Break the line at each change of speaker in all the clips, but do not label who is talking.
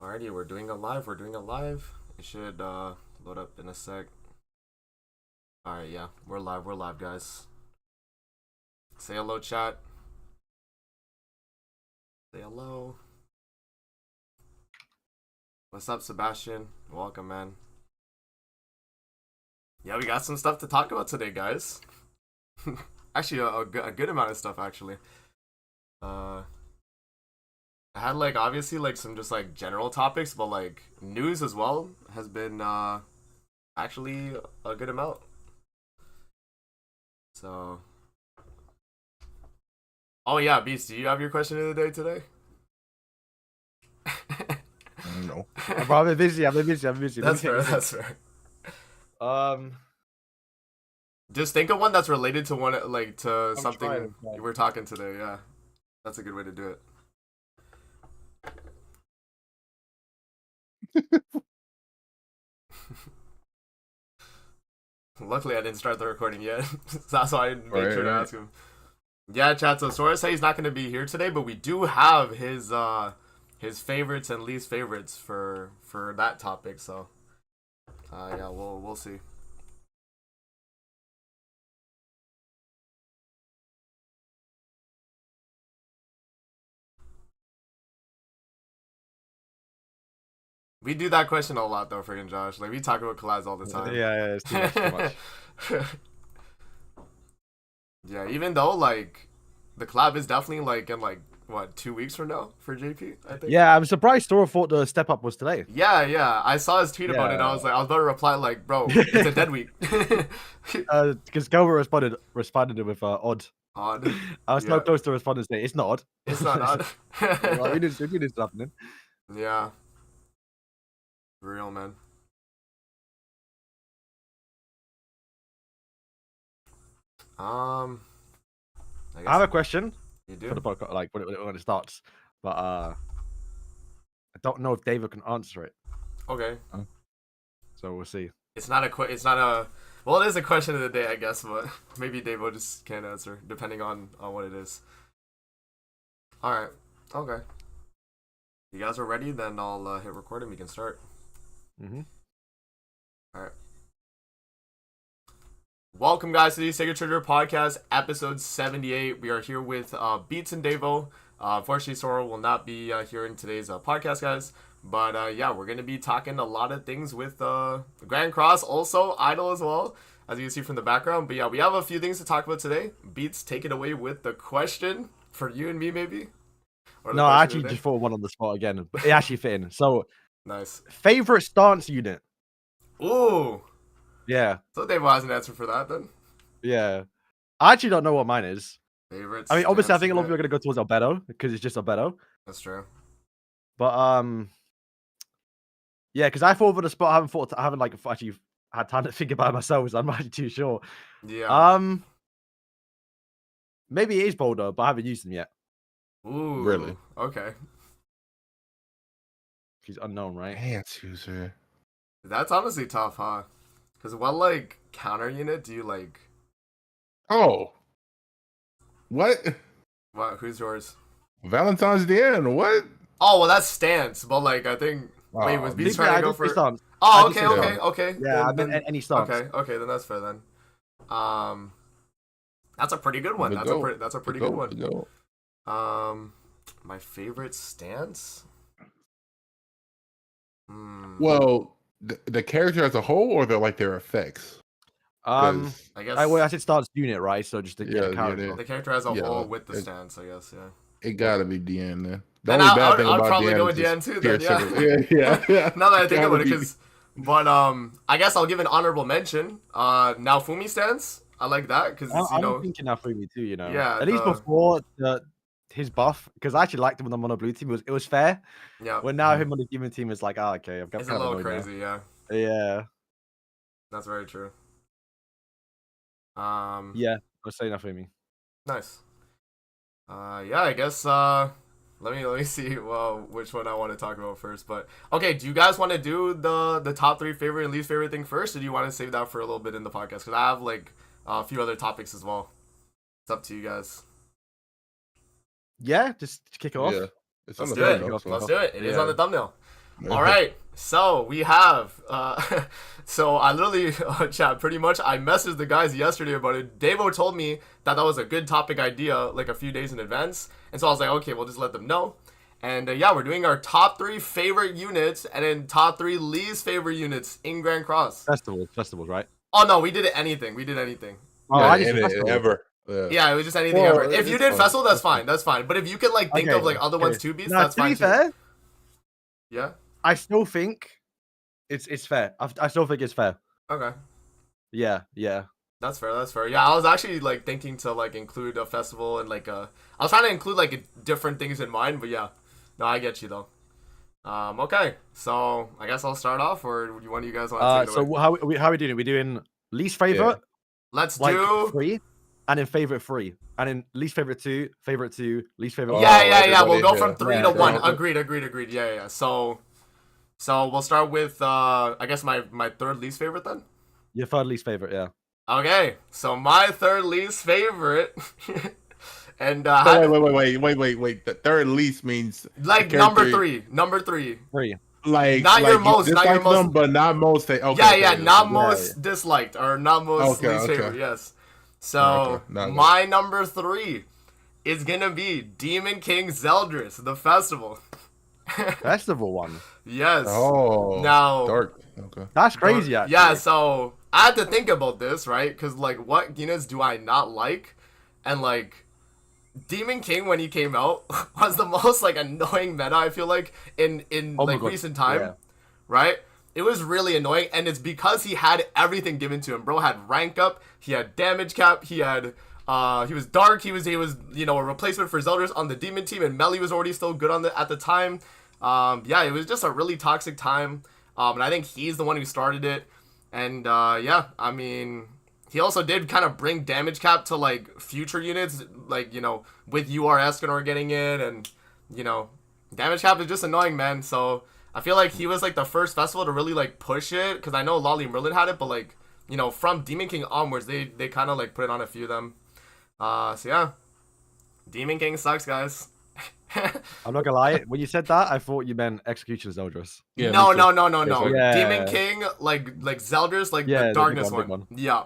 Alrighty, we're doing a live. We're doing a live. It should load up in a sec. Alright, yeah, we're live. We're live, guys. Say hello, chat. Say hello. What's up, Sebastian? Welcome, man. Yeah, we got some stuff to talk about today, guys. Actually, a good amount of stuff, actually. I had obviously some just general topics, but news as well has been actually a good amount. So, oh yeah, Beast, do you have your question of the day today?
No.
Bro, I'm busy.
That's fair. That's fair.
Um,
Just think of one that's related to
I'm
something
trying.
we're talking today. Yeah, that's a good way to do it. Luckily, I didn't start the recording yet. That's why I made sure to ask him. Yeah, chat. So Sora said he's not going to be here today, but we do have his favorites and least favorites for that topic. So yeah, we'll see. We do that question a lot though, freaking Josh. Like we talk about collabs all the time.
Yeah, it's too much. Too much.
Yeah, even though the collab is definitely in what 2 weeks from now for JP, I think.
Yeah, I'm surprised Sora thought the step up was today.
Yeah. I saw his tweet about it. I was about to reply bro, it's a dead week.
Because Kelvin responded with odd.
Odd.
I was so close to responding saying it's not odd.
It's not odd.
Well, we did this happening.
Yeah. Real, man. I
have a question.
You do?
For the podcast, when it starts, but I don't know if David can answer it.
Okay.
So we'll see.
It's not a. Well, it is a question of the day, I guess, but maybe Dave just can't answer, depending on what it is. All right. Okay. You guys are ready? Then I'll hit record and we can start.
Mm-hmm.
All right. Welcome, guys, to the Sega Treasure Podcast, episode 78. We are here with Beats and Davo. Unfortunately, Sora will not be here in today's podcast, guys. But yeah, we're going to be talking a lot of things with Grand Cross, also Idol as well, as you can see from the background. But yeah, we have a few things to talk about today. Beats, take it away with the question for you and me, maybe?
No, I actually just thought one on the spot again, but it actually fit in. So,
nice.
Favorite stance unit?
Ooh.
Yeah.
So Dave has an answer for that then?
Yeah. I actually don't know what mine is.
Favorites.
I mean, obviously, I think a lot of people are going to go towards Albedo because it's just Albedo.
That's true.
But yeah, because I thought for the spot, I haven't actually had time to think about it myself, so I'm not actually too sure.
Yeah.
Maybe it is Boulder, but I haven't used them yet.
Ooh.
Really?
Okay.
She's unknown, right?
Hands user.
That's honestly tough, huh? Because what counter unit do you
Oh. What?
What? Who's yours?
Valentine's the end. What?
Oh, well, that's stance. But I think. Wait, was Beast trying to go for?
Stance.
Oh, okay.
Yeah, then, any stance.
Okay, then that's fair then. That's a pretty good one. That's a pretty good one. My favorite stance.
Well, the character as a whole, or their effects.
I guess.
I said stance unit, right? So just the
character.
The character as a whole with the stance, I guess. Yeah.
It gotta be DN then.
The only bad thing about I'd probably go with DN too. Then,
yeah.
Now that I think about it, but I guess I'll give an honorable mention. Naofumi stance. I like that because
I'm thinking Naofumi too.
Yeah.
At least before his buff, because I actually liked him on the mono blue team. It was fair.
Yeah.
When now him on the human team is like, okay, I've got.
It's a little crazy, yeah.
Yeah.
That's very true.
Yeah, I'll say Naofumi.
Nice. Yeah, I guess. Let me see. Which one I want to talk about first. But okay, do you guys want to do the top 3 favorite and least favorite thing first, or do you want to save that for a little bit in the podcast? Because I have a few other topics as well. It's up to you guys.
Yeah, just kick it off.
Yeah.
Let's do it. Let's do it. It is on the thumbnail. All right, so we have. So I literally, chat. Pretty much, I messaged the guys yesterday about it. Davo told me that was a good topic idea, like a few days in advance, and so I was like, okay, we'll just let them know. And yeah, we're doing our top 3 favorite units, and then top 3 least favorite units in Grand Cross.
Festivals, right?
Oh no, we did anything. We did anything.
Oh,
Yeah,
I just did festival.
ever.
Yeah, it was just anything
Well,
ever. If you
it's
did
fine.
festival, that's fine. That's fine. But if you could like think
Okay,
of like other ones
okay.
too, Beats,
Now,
that's
to be
fine too.
fair,
Yeah.
I still think it's fair. I still think it's fair.
Okay.
Yeah.
That's fair. That's fair. Yeah, I was actually like thinking to like include a festival and like I was trying to include like different things in mind, but yeah, no, I get you though. Okay, so I guess I'll start off, or do one of you guys want to take it
So
away?
how we doing it? We're doing least favorite,
Let's
like
do.
3, and then favorite 3, and then least favorite 2, least favorite.
Yeah. We'll go
everybody,
from
yeah.
3
Yeah,
to
yeah.
1. Agreed. Yeah. So we'll start with I guess my third least favorite then.
Your third least favorite, yeah.
Okay, so my third least favorite, and
Wait. The third least means
like
the
number
character-
3, number 3.
3.
like
Not your
like you
most, not your
dislike
most-
them, but not most. Okay,
Yeah, not
okay.
most disliked or not most
Okay,
least
okay.
favorite. Yes. So
Okay, now
my number 3 is gonna be Demon King Zeldris, the festival.
Festival one.
Yes.
Oh,
Now.
dark. Okay.
That's crazy, actually.
Yeah, so I had to think about this, right? Because, like, what units do I not like? And, like, Demon King, when he came out, was the most, like, annoying meta, I feel like, in
Oh my
like,
God,
recent time.
yeah.
Right? It was really annoying, and it's because he had everything given to him. Bro had rank up, he had damage cap, he had... he was dark, he was, you know, a replacement for Zeldris on the Demon team, and Melly was already still good at the time. Yeah, it was just a really toxic time. And I think he's the one who started it. And yeah, I mean, he also did kind of bring damage cap to like future units, like, you know, with UR Escanor getting it, and, you know, damage cap is just annoying, man. So I feel like he was like the first festival to really like push it, because I know Lolly Merlin had it, but like, you know, from Demon King onwards, they kind of like put it on a few of them. So yeah, Demon King sucks, guys.
I'm not gonna lie. When you said that, I thought you meant Execution Zeldris.
Yeah,
no.
me too.
Yeah.
Demon King, like Zeldris, like
Yeah,
the
the
darkness
big
one.
one.
Yeah,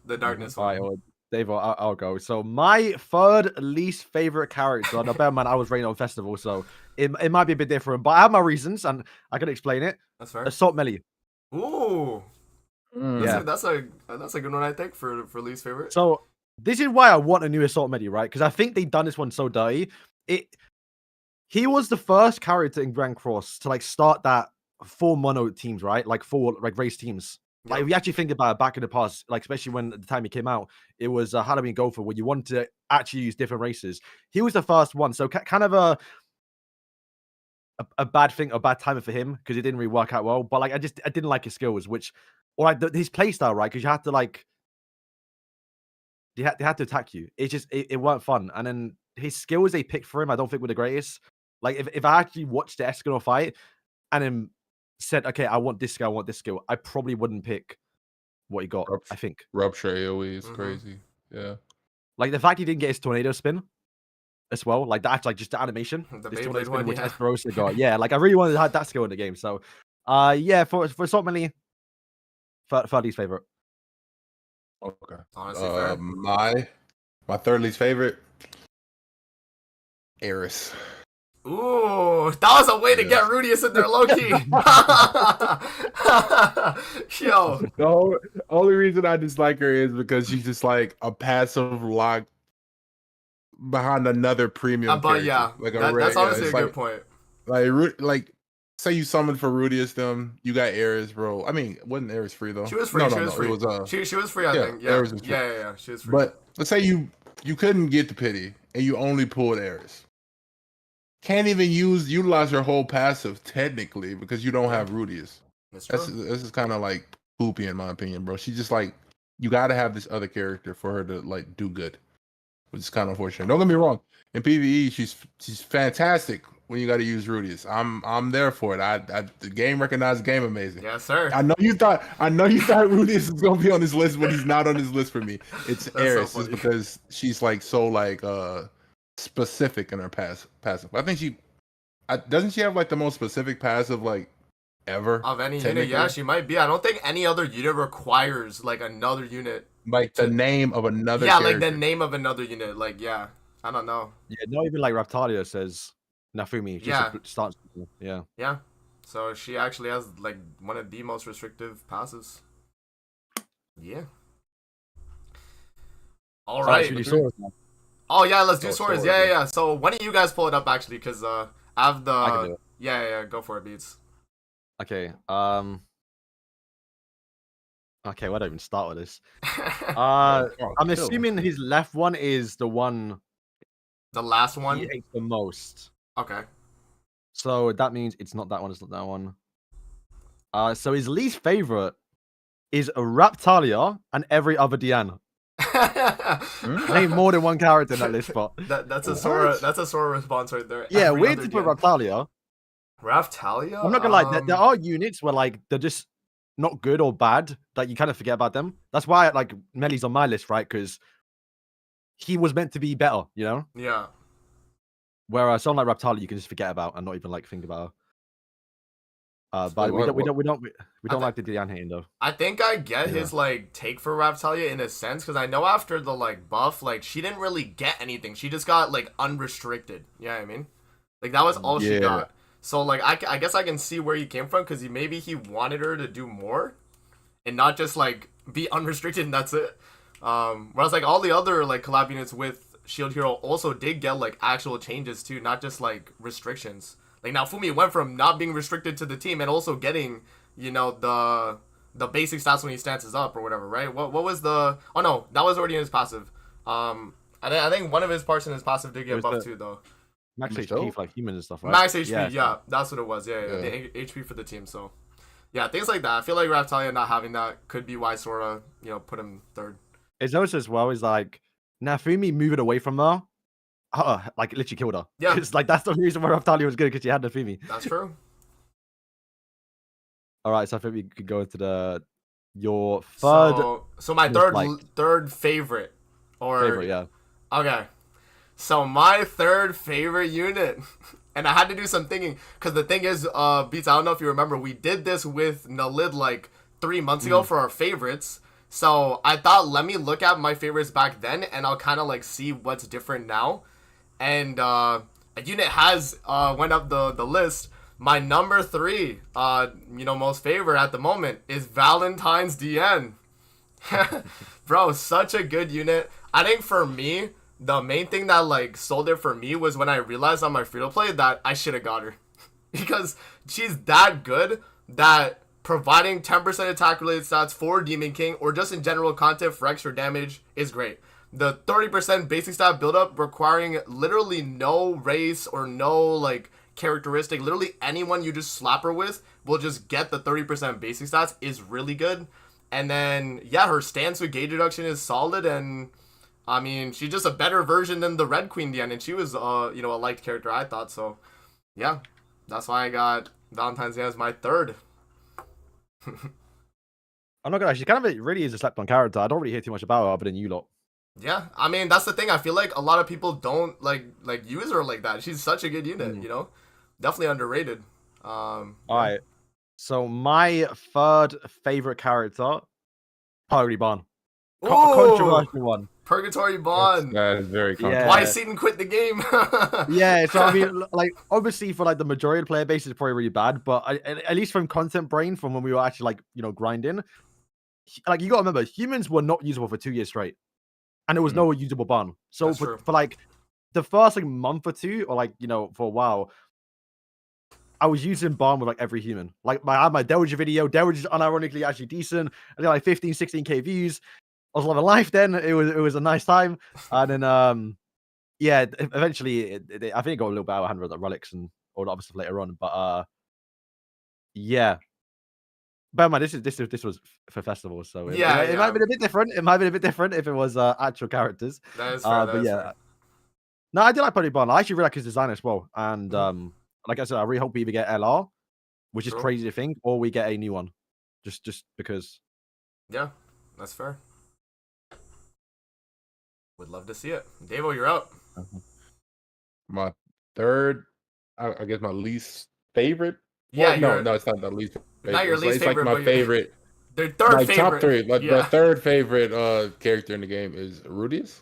the darkness
All right,
one.
well, Dave, I'll go. So my third least favorite character. Now, bear in mind, I was rating on festival, so it might be a bit different, but I have my reasons, and I can explain it.
That's fair.
Assault Melee.
Ooh,
Yeah.
that's a good one, I think, for least favorite.
So this is why I want a new Assault Melee, right? Because I think they've done this one so dirty. He was the first character in Grand Cross to like start that 4 mono teams, right? Like 4 like race teams. Like if you actually think about it back in the past, like especially when the time he came out, it was Halloween Gopher where you wanted to actually use different races. He was the first one, so kind of a bad thing, a bad timing for him because it didn't really work out well. But like I didn't like his skills, which or like his playstyle, right? Because you had to like they had to attack you. It just it weren't fun. And then his skills they picked for him, I don't think were the greatest. Like if I actually watched the Escanor fight and then said, okay, I want this skill, I probably wouldn't pick what he got. I think
Rupture AoE is
Mhm.
crazy. Yeah.
like the fact he didn't get his tornado spin as well, like that's like just the animation,
The
this
Beyblade
tornado spin,
one,
which
yeah.
Esperosa got. Yeah, like I really wanted to have that skill in the game. So, yeah, for Assault Melee, third least favorite.
Okay.
Honestly, fair.
My third least favorite, Eris.
Ooh, that was a way to
Yeah.
get Rudius in there, low key. Yo,
The only reason I dislike her is because she's just like a passive lock behind another premium.
but yeah,
character.
that's honestly a
it's
good
like,
point.
Like say you summon for Rudius them, you got Eris, bro. I mean, wasn't Eris free though?
She was free.
No,
she
no,
was
no.
free.
It was
She was free. I
yeah,
think. Yeah.
Eris was free.
Yeah. She was free.
But let's say you couldn't get the pity and you only pulled Eris. Can't even utilize your whole passive technically because you don't have Rudius.
That's true.
This is kind of like poopy in my opinion, bro. She's just like you got to have this other character for her to like do good, which is kind of unfortunate. Don't get me wrong. In PvE, she's fantastic when you got to use Rudius. I'm there for it. The game recognized game amazing.
Yes, sir.
I know you thought Rudius was gonna be on this list, but he's not on this list for me. It's
That's so
Eris,
funny.
just because she's like so like specific in her passive. I think she Doesn't she have like the most specific passive like ever?
Of any unit,
technically?
yeah, she might be. I don't think any other unit requires like another unit.
Like the
to-
name of another
Yeah,
character.
like the name of another unit. Like, yeah, I don't know.
Yeah, not even like Raptalia says Nafumi. Just
Yeah.
starts. Yeah.
Yeah, so she actually has like one of the most restrictive passes. Yeah. All
So,
right.
should we do Saurus now?
Oh yeah, let's do
Oh,
swords.
Saurus,
Yeah,
yeah.
yeah. So why don't you guys pull it up actually? Cause I have the.
I can do it.
Yeah. Go for it, Beats.
Okay. Okay, where do I even start with this?
Oh,
I'm
chill.
assuming his left one is the one
The last
he
one.
hates the most.
Okay.
So that means it's not that one. It's not that one. So his least favorite is a Raptalia and every other Dian. Name more than one character in that list spot.
That's a
What?
Sora. That's a Sora response right there.
Yeah,
Every
weird
other
to put
DM.
Raptalia.
Raftalia.
I'm not gonna lie. There are units where like they're just not good or bad that you kind of forget about them. That's why like Melly's on my list, right? Because he was meant to be better, you know.
Yeah.
Whereas someone like Raptalia, you can just forget about and not even like think about. But
Wait,
we
what-
don't like the Dian hating though.
I think I get
Yeah.
his like take for Raptalia in a sense because I know after the like buff, like she didn't really get anything. She just got like unrestricted. You know what I mean? Like that was all she
Yeah.
got. So like I guess I can see where he came from because maybe he wanted her to do more, and not just like be unrestricted and that's it. Whereas like all the other like collab units with Shield Hero also did get like actual changes too, not just like restrictions. Like now Fumi went from not being restricted to the team and also getting, you know, the basic stats when he stances up or whatever, right? What was the? Oh no, that was already in his passive. I think one of his parts in his passive did get
Was
buffed
the-
too though.
Max
Michelle?
HP for like humans and stuff, right?
Max HP,
Yeah.
yeah, that's what it was. Yeah.
Yeah.
The HP for the team. So, yeah, things like that. I feel like Raptalia not having that could be why Sora, you know, put him third.
It's noticed as well is like Nafumi moving away from her, like literally killed her.
Yeah.
It's like that's the reason why Raptalia was good because she had Nafumi.
That's true.
All right, so I think we could go into your third
So my
most liked.
third favorite, or
favorite, yeah.
Okay. So my third favorite unit, and I had to do some thinking because the thing is, Beats. I don't know if you remember, we did this with Nalid like 3 months ago for our favorites. So I thought, let me look at my favorites back then, and I'll kind of like see what's different now. And a unit has went up the list. My number 3, you know, most favorite at the moment is Valentine's DN. Bro, such a good unit. I think for me, the main thing that like sold it for me was when I realized on my free to play that I should have got her. Because she's that good that providing 10% attack related stats for Demon King or just in general content for extra damage is great. The 30% basic stat buildup requiring literally no race or no like characteristic, literally anyone you just slap her with will just get the 30% basic stats is really good. And then yeah, her stance with gauge reduction is solid, and I mean she's just a better version than the Red Queen DN, and she was you know, a liked character I thought. So yeah, that's why I got Valentine's Day as my third.
I'm not gonna lie, she kind of really is a slept on character. I don't really hear too much about her other than you lot.
Yeah, I mean that's the thing. I feel like a lot of people don't like use her like that. She's such a good unit, you know, definitely underrated.
All right. So my third favorite character, Purgatory Barn.
Ooh,
Controversial one.
Purgatory Bond.
That is very
Yeah.
controversial.
Why Seaton quit the game?
Yeah, so I mean, like obviously for like the majority of the player base, it's probably really bad. But at least from content brain, from when we were actually like grinding, like you gotta remember, humans were not usable for 2 years straight, and there was no usable Barn. So
That's true.
for like the first like month or two, or like for a while, I was using Barn with like every human. Like I had my Delge video. Delge is unironically actually decent. I got like 15, 16K views. I was loving life then. It was a nice time. And then yeah, eventually I think it got a little bit out of hand with the relics and all the other stuff later on. But yeah. Bear in mind, this was for festivals, so it might have been a bit different. It might have been a bit different if it was actual characters.
That is fair.
But yeah, no, I do like Purgatory Barn. I actually really like his design as well. And like I said, I really hope we either get LR, which is
True.
crazy to think, or we get a new one, just because.
Yeah, that's fair. Would love to see it. Davo, you're up.
My third I guess my least favorite.
Yeah,
Well, no, it's not the least favorite.
not your least
It's
favorite,
like
but
my favorite.
their third
Like
favorite.
top three. Like
Yeah.
the third favorite character in the game is Rudius.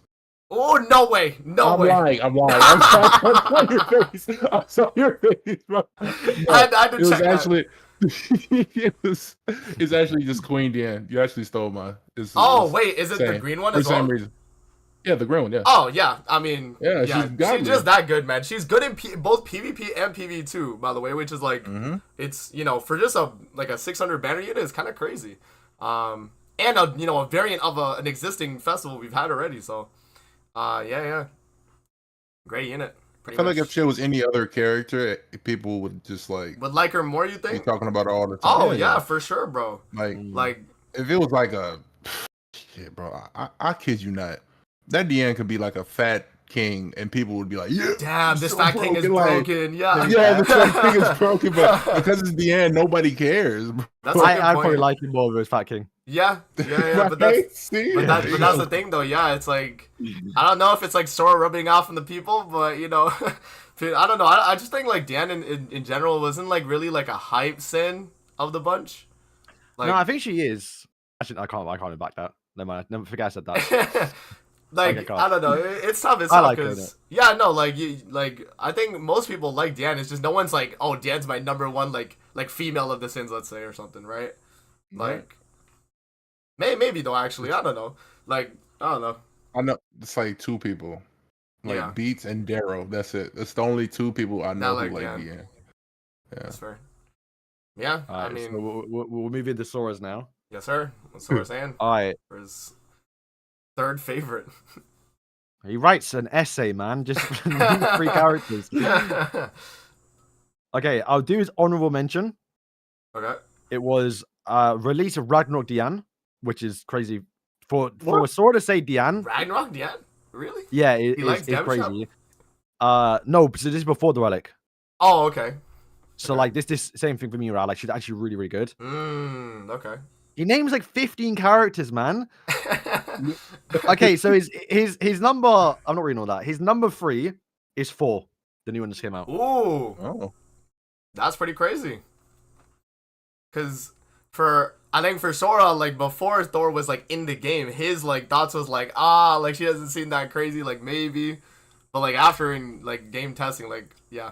Oh, no way. No way.
I'm lying. I saw your face. I saw your face, bro. No,
I had to
it was
check that.
actually it's actually just Queen Diane. You actually stole mine.
Oh, wait. Is it the
same.
green one
For
as
the same
well?
reason. Yeah, the green one, yeah.
Oh, yeah. I mean,
Yeah,
yeah,
she's godly.
she's just that good, man. She's good in both PvP and PvE2, by the way, which is like, it's, for just a 600 banner unit, it's kind of crazy. And a variant of an existing festival we've had already, so, yeah. Great unit.
I feel like if she was any other character, people would just
would like her more, you
be
think?
talking about her all the time.
Oh, yeah, for sure, bro.
Like if it was like a shit, bro, I kid you not. That Diane could be like a fat king, and people would be like, "Yeah,
damn, this
so
fat king is broken." Yeah,
the fat king is broken, but because it's Diane, nobody cares. Bro.
That's a good
I
point.
probably like him more with Fat King.
Yeah, but
Right?
that's
See?
but that's the thing, though. Yeah, it's like I don't know if it's like Sora rubbing off on the people, but I don't know. I just think like Dan in general wasn't like really like a hype sin of the bunch. Like,
No, I think she is. Actually, I can't back that. Never mind. Never forget I said that.
like
Okay,
I don't know. It's tough. It's
I
tough
like her,
because I think most people like Dan. It's just no one's like, oh, Dan's my number one like female of the sins, let's say, or something, right? Like, maybe though. Actually, I don't know. Like, I don't know.
I know it's like two people, like
Yeah.
Beats and Darrow. That's it. That's the only two people I know
Not
who
like
like
Diane.
Diane. Yeah.
That's fair. Yeah,
All
I
right,
mean,
so we'll move into Sora's now.
yes, sir. That's what we're saying.
All right.
For his third favorite.
He writes an essay, man. Just name 3 characters. Okay, I'll do his honorable mention.
Okay.
It was release of Ragnarok Diane, which is crazy. For
What?
Sora to say Diane,
Ragnarok, yeah? Really?
yeah,
He likes
it's
Dem Shop?
crazy. No, so this is before the relic.
Oh, okay.
So
Okay.
like this same thing for me, right? Like she's actually really, really good.
Okay.
He names like 15 characters, man. Okay, so his number, I'm not reading all that. His number 3 is 4. The new one just came out.
Ooh,
Oh.
that's pretty crazy. Cause I think for Sora, like before Thor was like in the game, his like thoughts was like, like she doesn't seem that crazy, like maybe. But like after in like game testing, like yeah,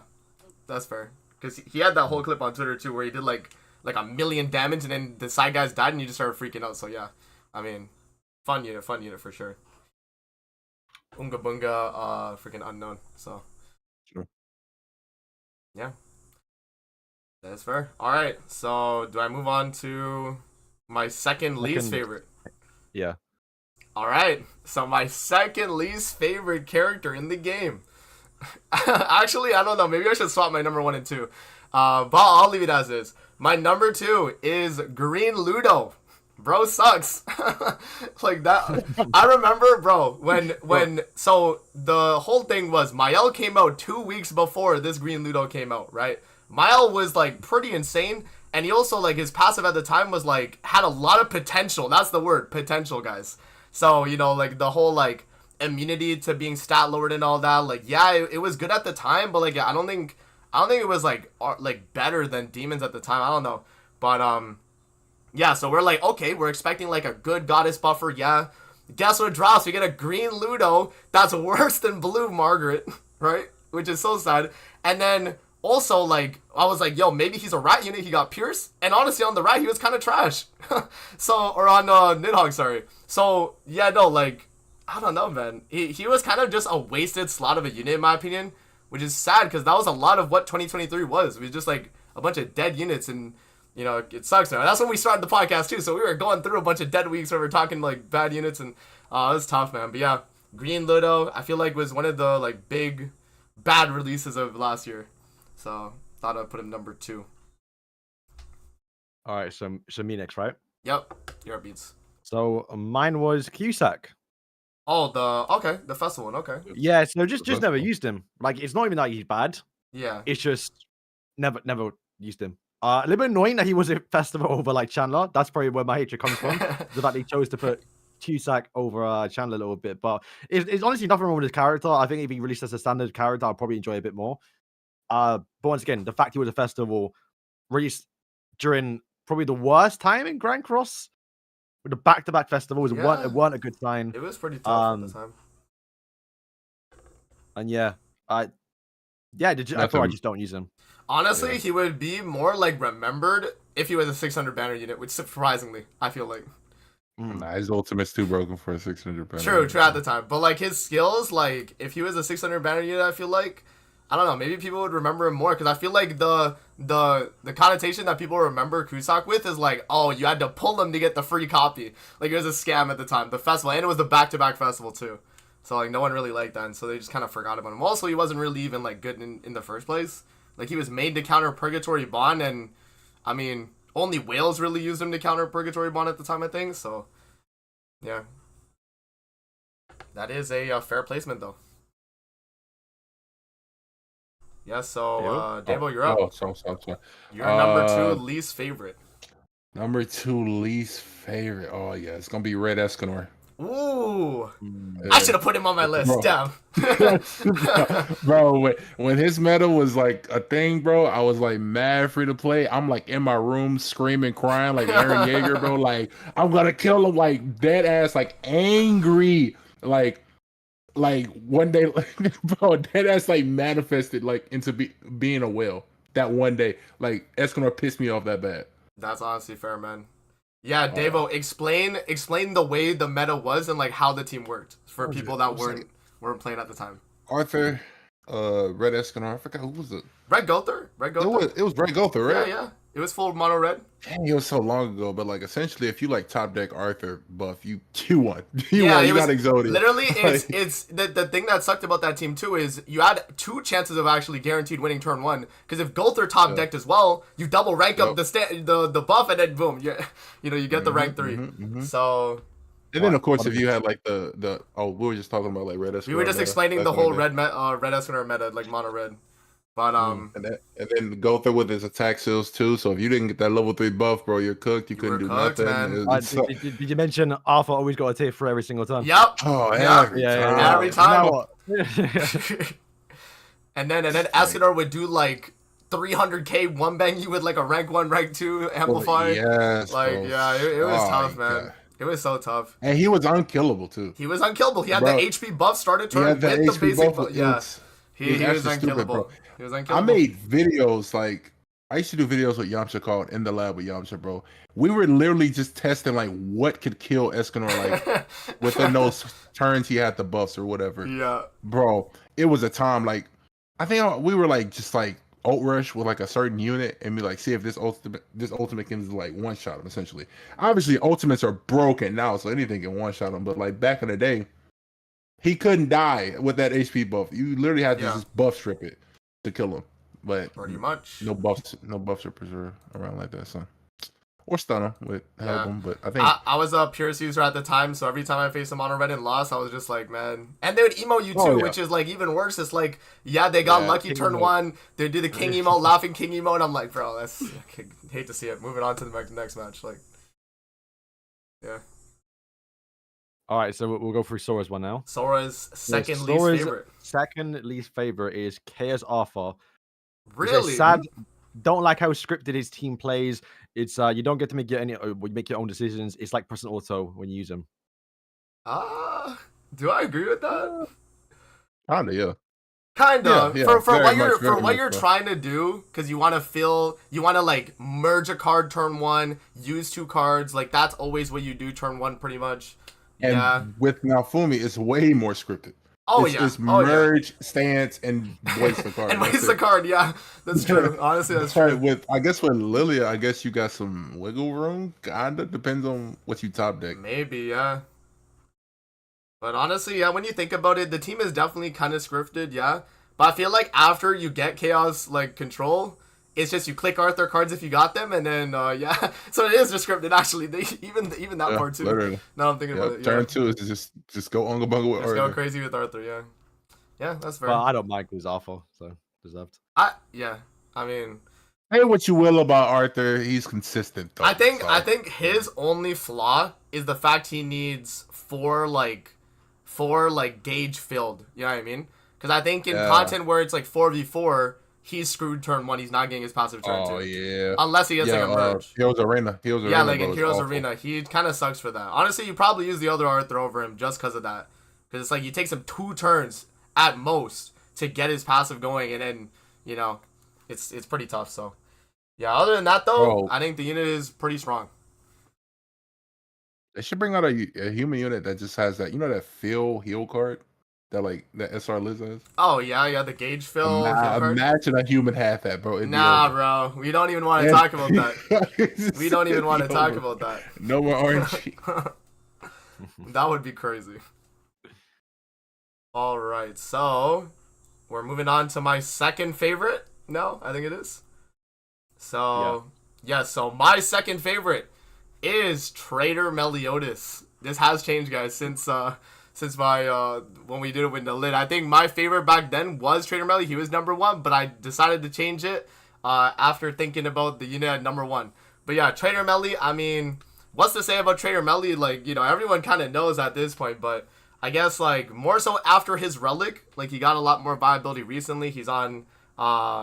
that's fair. Cause he had that whole clip on Twitter too, where he did like 1,000,000 damage, and then the side guys died, and you just started freaking out. So yeah, I mean, fun unit for sure. Unga Bunga, freaking unknown. So
Sure.
yeah, that's fair. All right, so do I move on to my second least favorite?
Yeah.
All right, so my second least favorite character in the game. Actually, I don't know. Maybe I should swap my number 1 and 2. But I'll leave it as is. My number 2 is Green Ludo. Bro sucks. Like that. I remember, bro, when so the whole thing was Mael came out 2 weeks before this Green Ludo came out, right? Mael was like pretty insane, and he also like his passive at the time was like had a lot of potential. That's the word, potential, guys. So like the whole like immunity to being stat lowered and all that, like yeah, it was good at the time, but like I don't think it was like better than demons at the time. I don't know, but yeah, so we're like, okay, we're expecting like a good goddess buffer. Yeah, guess what drops? We get a green Ludo that's worse than blue Margaret, right? Which is so sad. And then also like I was like, yo, maybe he's a rat unit. He got Pierce, and honestly on the rat he was kind of trash. Or on Nidhogg, sorry. So yeah, no, like I don't know, man. He was kind of just a wasted slot of a unit in my opinion, which is sad because that was a lot of what 2023 was. It was just like a bunch of dead units, and it sucks now. That's when we started the podcast too, so we were going through a bunch of dead weeks where we're talking like bad units, and it was tough, man. But yeah, Green Ludo I feel like was one of the like big bad releases of last year, so thought I'd put him number 2.
All right, so me next, right?
Yep, your beats.
So mine was Cusack.
Oh, the festival one. Okay.
Yeah, so just
That's
never
cool.
used him. Like it's not even that he's bad.
Yeah.
It's just never used him. A little bit annoying that he was at festival over like Chandler. That's probably where my hatred comes from. The fact he chose to put Cusack over Chandler a little bit. But it's honestly nothing wrong with his character. I think if he released as a standard character, I'd probably enjoy it a bit more. But once again, the fact he was a festival released during probably the worst time in Grand Cross with the back-to-back festivals,
Yeah.
it weren't a good sign.
It was pretty tough at the time.
And yeah, I thought I just don't use him.
Honestly, he would be more like remembered if he was a 600 banner unit, which surprisingly, I feel like.
Nah, his ultimate's too broken for a 600 banner.
True at the time. But like his skills, like if he was a 600 banner unit, I feel like, I don't know, maybe people would remember him more because I feel like the connotation that people remember Cusack with is like, oh, you had to pull him to get the free copy. Like it was a scam at the time, the festival, and it was the back-to-back festival too. So like no one really liked that, and so they just kind of forgot about him. Also, he wasn't really even like good in the first place. Like he was made to counter Purgatory Bond, and I mean only Wales really used him to counter Purgatory Bond at the time, I think. So yeah, that is a fair placement though. Yeah, so Davo, you're up.
Oh, sorry.
You're number 2 least favorite.
Number 2 least favorite. Oh yeah, it's gonna be Red Escanor.
Ooh, I should have put him on my list.
Bro.
Damn.
Bro, when his meta was like a thing, bro, I was like mad free to play. I'm like in my room screaming, crying like Aaron Yeager, bro. Like I'm gonna kill him, like dead ass, like angry, like one day, bro, dead ass like manifested like into being a whale that one day. Like Escanor pissed me off that bad.
That's honestly fair, man. Yeah, Davo, explain the way the meta was and like how the team worked for people that weren't playing at the time.
Arthur, Red Escanor, I forgot who was it.
Red Gother?
It was Red Gother, right?
Yeah. It was full mono red.
Dang, it was so long ago, but like essentially, if you like top deck Arthur buff, you won. You got Exodia.
Literally, it's the thing that sucked about that team too is you had 2 chances of actually guaranteed winning turn 1. Because if Gother top decked as well, you double rank up the buff and then boom, you get the rank 3. So.
And then of course, if you had like the we were just talking about like Red Escanor.
We were just explaining the whole Red Escanor meta, like mono red. But
and then Gother with his attack seals too. So if you didn't get that level 3 buff, bro, you're cooked. You couldn't do nothing.
Did you mention Arthur always got a tier 3 every single time?
Yep.
Oh, every time.
And then Escanor would do like 300k one bang you with like a rank 1, rank 2 amplifier.
Yes,
like
bro.
it was tough, man.
God.
It was so tough.
And he was unkillable too.
He was unkillable. He had the HP buff started turn with the basic buff. Yeah. He was unkillable. He was unkillable.
I made videos like I used to do videos with Yamcha called In the Lab with Yamcha, bro. We were literally just testing like what could kill Escanor like within those turns he had the buffs or whatever.
Yeah.
Bro, it was a time like I think we were like just like ult rush with like a certain unit and be like see if this ultimate can like one shot him essentially. Obviously ultimates are broken now, so anything can one shot him, but like back in the day, he couldn't die with that HP buff. You literally had to just buff strip it to kill him. But
pretty much
no buff strippers are around like that, so or stun him with help him. But I think
I was a Purist user at the time, so every time I faced them on a red and lost, I was just like, man. And they would emo you too, which is like even worse. It's like, they got lucky turn emo. 1. They did the King emo, laughing King emo, and I'm like, bro, that's I hate to see it. Moving on to the next match, like, yeah.
All right, so we'll go through Sora's one now.
Sora's second least favorite.
Second least favorite is Chaos Arthur.
Really?
Sad. Don't like how scripted his team plays. It's you don't get to make your own decisions. It's like pressing auto when you use him.
Do I agree with that?
Kinda, yeah.
Kinda.
Yeah,
for what you're trying to do, because you want to like merge a card turn 1, use 2 cards. Like that's always what you do turn 1, pretty much.
And with Naofumi, it's way more scripted. It's merge, stance, and waste the card.
And waste the card, yeah. That's true. Honestly, that's true.
With Lilia, I guess you got some wiggle room. Kinda. Depends on what you top deck.
Maybe, yeah. But honestly, yeah, when you think about it, the team is definitely kind of scripted, yeah. But I feel like after you get Chaos, like, control, it's just you click Arthur cards if you got them, and then, So it is just scripted, actually. Even that part, too.
Literally.
Now I'm thinking about it.
Turn 2 is just go unga bunga with Arthur.
Just go crazy with Arthur, yeah. Yeah, that's fair.
Well, I don't mind because awful, so deserved.
I mean...
Say what you will about Arthur, he's consistent, though.
I think his only flaw is the fact he needs 4 gauge filled. You know what I mean? Because I think in content where it's like 4v4, he's screwed turn 1. He's not getting his passive turn 2.
Oh yeah.
Unless he gets like a merge.
Heroes Arena.
Yeah, like
bro,
in
is
Heroes
awful.
Arena, he kind of sucks for that. Honestly, you probably use the other Arthur over him just because of that. Because it's like he takes him 2 turns at most to get his passive going, and then, you know, it's pretty tough. So, yeah, other than that, though,
Bro.
I think the unit is pretty strong.
They should bring out a human unit that just has that, that Phil heal card that like that SR Liz has.
Oh, yeah, the Gauge Fill. heal card.
Imagine a human had that, bro. It'd be
Nah,
over.
bro. We don't even want to talk about that. We don't even want to
It'd be
talk
over.
about that.
No more RNG.
That would be crazy. All right, so we're moving on to my second favorite. No, I think it is. So, so my second favorite is Trader Meliodas. This has changed, guys, since my when we did it with the lid. I think my favorite back then was Trader Melly. He was number 1, but I decided to change it after thinking about the unit at number 1. But yeah, Trader Melly, I mean, what's to say about Trader Melly? Like, everyone kind of knows at this point, but I guess, like, more so after his relic, like, he got a lot more viability recently. He's on,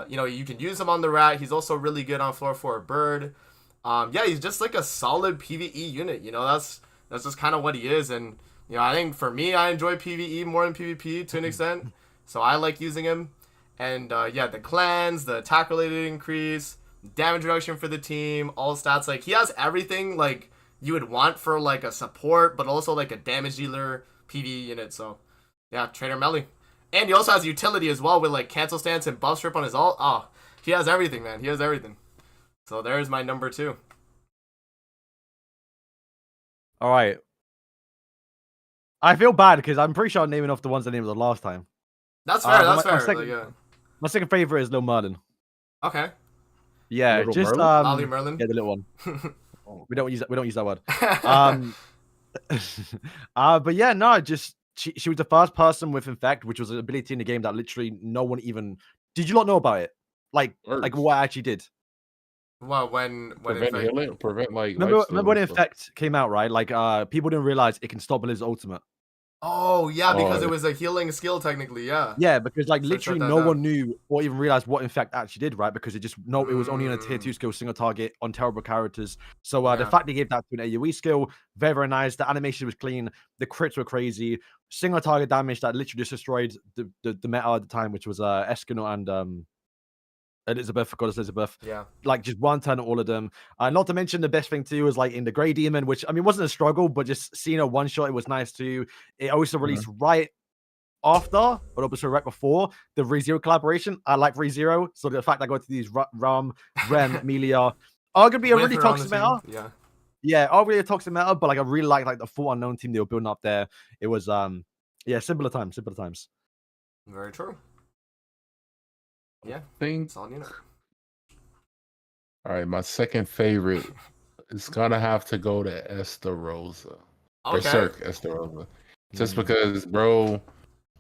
you can use him on the rat. He's also really good on floor 4 bird. He's just, like, a solid PvE unit, that's just kind of what he is. And, I think for me, I enjoy PvE more than PvP to an extent. So I like using him. And, the clans, the attack-related increase, damage reduction for the team, all stats. Like, he has everything, like, you would want for, like, a support, but also, like, a damage dealer PvE unit. So, yeah, Trader Melly. And he also has utility as well with, like, cancel stance and buff strip on his ult. Oh, he has everything, man. He has everything. So there's my number 2.
All right. I feel bad because I'm pretty sure I'm naming off the ones I named the last time.
That's fair. That's
my
fair.
second-
Like, yeah.
My second favorite is Lil Merlin.
Okay.
Yeah,
Little
just
Merlin?
Lolly Merlin.
yeah, the little one. We don't use that word. But yeah, no, just she was the first person with Infect, which was an ability in the game that literally no one even. Did you not know about it? Like
Works.
what I actually did.
Well, when
Prevent
in fact,
healing, prevent like.
Remember
lifesteal
when
and stuff.
Infect came out, right? Like people didn't realize it can stop Blizz's ultimate.
oh yeah, because
Oh.
it was a healing skill technically. Yeah.
Yeah, because like
So
literally
shut that
no
down.
one knew or even realized what Infect actually did, right? Because it was only on a tier 2 skill single target on terrible characters. So the
Yeah.
fact they gave that to an AoE skill, very, very nice. The animation was clean, the crits were crazy, single target damage that literally just destroyed the meta at the time, which was Escanor and Elizabeth, Goddess Elizabeth.
Yeah.
Like just one turn at all of them. Not to mention the best thing too was like in the Grey Demon, which I mean wasn't a struggle, but just seeing a one shot, it was nice too. It also released right after, but also right before the ReZero collaboration. I like ReZero, so the fact I got to use Ram, Rem, Amelia, arguably a
With
really
her on
toxic
the
meta.
team. Yeah.
Yeah, arguably a toxic meta, but like I really like the full unknown team they were building up there. It was simpler times.
Very true. Yeah.
Thing.
It's on unit.
All right, my second favorite is gonna have to go to Estarossa.
Okay.
Berserk Estarossa. Just because, bro.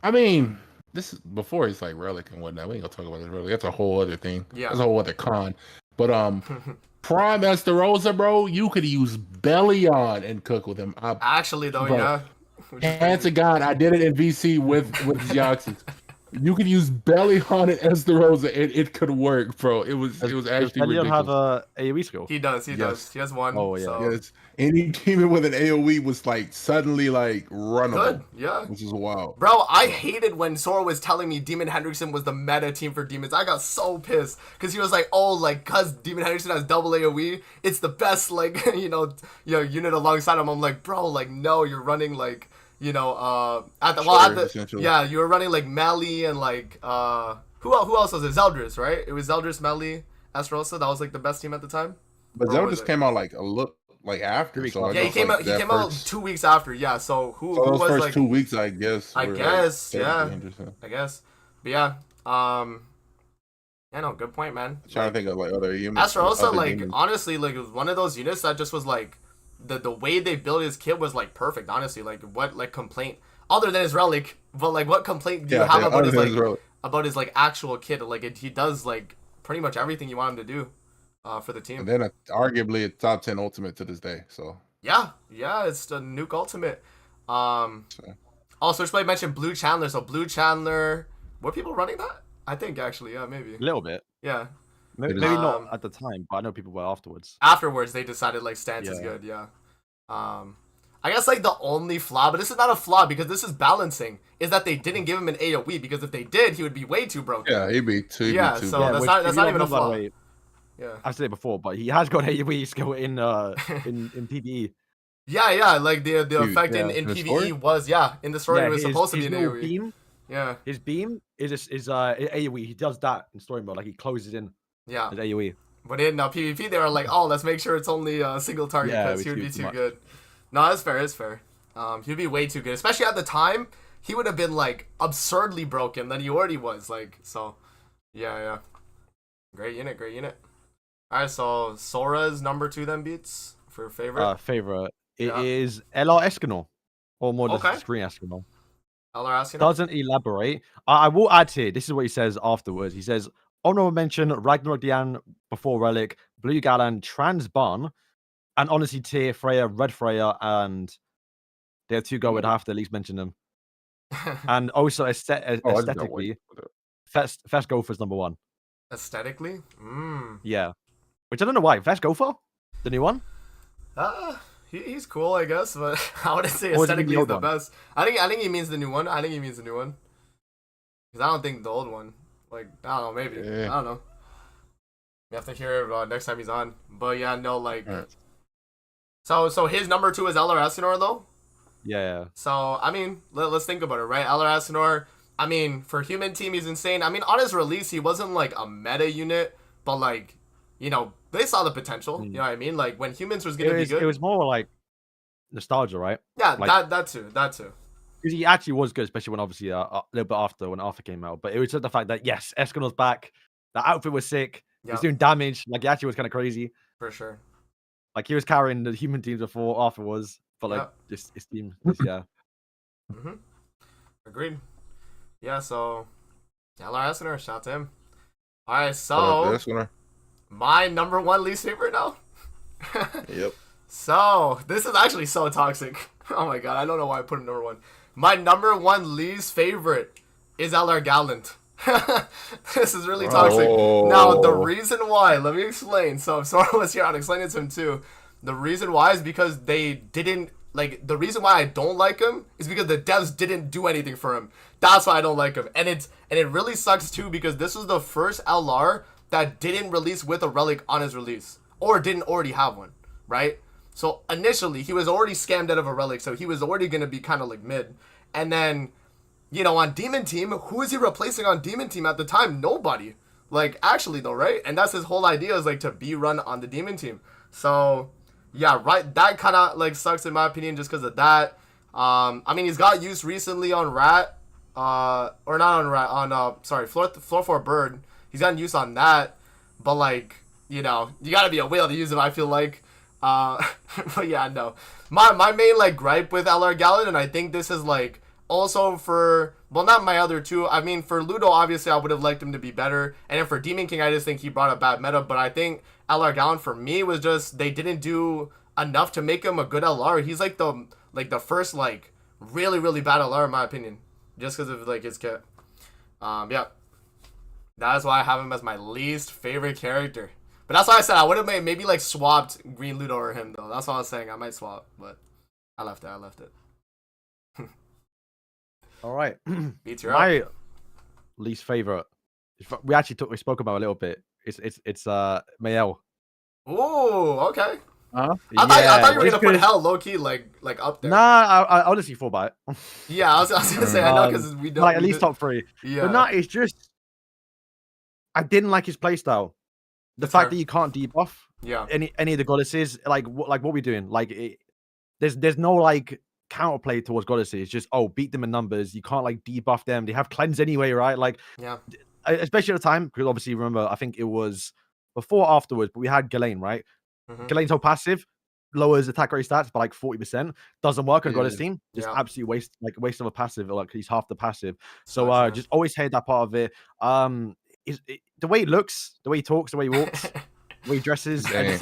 I mean, this is before it's like relic and whatnot. We ain't gonna talk about this relic. That's a whole other thing.
Yeah.
That's a whole other con. But Prime Estarossa, bro, you could use Bellion and cook with him.
Actually, though,
Bro.
yeah. Which is
Hands to
crazy.
God, I did it in VC with Xioxys. You could use Bellion and Estarossa, and it could work, bro. It was
Does
actually
Bellion
ridiculous.
have a AoE skill?
He does. He
Yes.
does. He has one.
Oh, yeah.
So.
Yes, any demon with an AOE was like suddenly like runnable,
Good. Yeah.
which is wild.
Bro, I hated when Sora was telling me Demon Hendrickson was the meta team for demons. I got so pissed because he was like, "Oh, like, cause Demon Hendrickson has double AOE, it's the best, like, unit alongside him." I'm like, bro, like, no, you're running like,
Essentially.
yeah, you were running like Melly and like, who else was it? Zeldris, right? It was Zeldris, Melly, Estarossa. That was like the best team at the time.
But
Or
Zelda
was
just
it-
came out like a look like after.
Weeks
So I
after.
Yeah, he
guess,
came
like,
out. He
that
came out
first-
2 weeks after. Yeah. So who
So those
was
first
like?
2 weeks, I guess.
I
were, like,
guess,
technically
yeah.
interesting.
I guess. But yeah. Yeah, no, good point, man.
Trying to think of like other humans.
Estarossa,
other
like,
demons.
honestly, like, it was one of those units that just was like, the way they built his kit was like perfect. Honestly, like, what like complaint other than his relic, but like, what complaint do you have about his
other
like
than Zelda.
actual kit? Like, he does like pretty much everything you want him to do, for the team.
And then arguably a top 10 ultimate to this day. So
Yeah, it's the Nuke Ultimate. Also, Switchblade mentioned Blue Chandler. So Blue Chandler, were people running that? I think actually, yeah, maybe.
A little bit.
Yeah.
Maybe,
is.
not at the time, but I know people were afterwards.
Afterwards, they decided like stance is
Yeah.
good. Yeah. I guess like the only flaw, but this is not a flaw because this is balancing, is that they didn't give him an AOE because if they did, he would be way too broken.
Yeah, he'd be too.
Yeah,
Too
so
bad.
that's
which,
not-
if
that's
you
not
don't
even a
know, by the
flaw.
way,
Yeah.
I've said it before, but he has got AoE skill in PvE.
Yeah, like the
Dude,
effect
yeah.
in
In the
PvE
story?
was in the story it was supposed to be an
little
AOE.
beam.
Yeah,
His beam is AoE. He does that in story mode, like he closes in
yeah.
as AoE.
But in PvP, they were like, oh, let's make sure it's only a single target
Yeah,
because
we
he would
do
be
too
too
much.
good. No, it's fair. It's fair. He'd be way too good, especially at the time. He would have been like absurdly broken than he already was. Like so, yeah. Great unit. All right, so Sora's number 2 then beats for favorite.
Favorite. It
Yeah.
is LR Escanor, or more
Okay.
just Screen Escanor.
LR asking.
Doesn't elaborate. I will add here. This is what he says afterwards. He says, honorable mention Ragnarok Dian before Relic, Blue Galan, Trans Barn, and honestly tier Freya, Red Freya, and there are 2 go. I'd have to at least mention them. And also
Oh, I just got one.
aesthetically, Fest Gopher's number 1.
Aesthetically,
Yeah. Which I don't know why. Fest Gopher? The new one?
he's cool, I guess, but I wouldn't say
Or is it the
aesthetically
old
the
one?
best. I think he means the new one. Because I don't think the old one. Like, I don't know, maybe.
Yeah.
I don't know. You have to hear it next time he's on. But yeah, no, like.
Alright.
So his number 2 is LR Escanor, though?
Yeah.
So, I mean, let's think about it, right? LR Escanor, I mean, for human team, he's insane. I mean, on his release, he wasn't like a meta unit, but like, you know, they saw the potential. You know what I mean? Like, when humans was going to be good.
It was more like nostalgia, right?
Yeah,
like-
that too.
Because he actually was good, especially when obviously a little bit after when Arthur came out. But it was just the fact that yes, Escanor's back. The outfit was sick.
Yeah,
He's doing damage. Like he actually was kind of crazy.
for sure.
Like he was carrying the human teams before Arthur was, but like just his team, yeah.
Agreed. Yeah, so LR Escanor, shout to him. All right,
Shout out to
so
Escanor.
my number 1 least favorite now.
Yep.
So this is actually so toxic. Oh my god, I don't know why I put him number 1. My number 1 least favorite is LR Gallant. This is really toxic. Now the reason why, let me explain. So if Sora was here, I'd explain it to him too. The reason why is because they didn't like. The reason why I don't like him is because the devs didn't do anything for him. That's why I don't like him, and it really sucks too because this was the first LR that didn't release with a relic on his release or didn't already have one, right? So initially he was already scammed out of a relic, so he was already gonna be kind of like mid, and then. You know, on Demon Team, who is he replacing on Demon Team at the time? Nobody. Like, actually, though, right? And that's his whole idea is, like, to be run on the Demon Team. So, yeah, right. That kind of, like, sucks in my opinion just because of that. I mean, he's got used recently on Rat. Or not on Rat. On, Floor 4 Bird. He's gotten used on that. But, like, you know, you got to be a whale to use him, I feel like. But, yeah, no. My main, like, gripe with LR Gallant, and I think this is, like, also for, well, not my other 2. I mean, for Ludo, obviously, I would have liked him to be better. And then for Demon King, I just think he brought a bad meta. But I think LR Gallant, for me, was just, they didn't do enough to make him a good LR. He's, like, the first, like, really, really bad LR, in my opinion. Just because of, like, his kit. Yeah. That is why I have him as my least favorite character. But that's why I said I would have maybe, like, swapped Green Ludo or him, though. That's what I was saying. I might swap, but I left it.
All right.
Beats your up.
My least favorite. We spoke about it a little bit. It's Mael.
Ooh, okay.
Huh?
I thought you were
just
gonna put
'cause-
Hell low key like up there.
Nah, I honestly thought about it.
Yeah, I was gonna say I know because we don't.
Like at
we
least
did-
top 3.
Yeah.
But no, it's just I didn't like his playstyle. The
That's
fact
fair.
that you can't debuff
Yeah.
any of the goddesses, like what we doing? Like there's no like counterplay towards goddesses. It's just beat them in numbers. You can't like debuff them. They have cleanse anyway, right? Like
Yeah.
especially at the time because obviously remember I think it was before or afterwards, but we had Ghislaine, right?
Mhm.
Ghislaine's whole passive lowers attack rate stats by like 40%. Doesn't work on
Yeah.
goddess team. Just
Yeah.
absolute waste of a passive. Like he's half the passive. So
Sucks, yeah.
just always hate that part of it. The way he looks, the way he talks, the way he walks, the way he dresses.
Dang.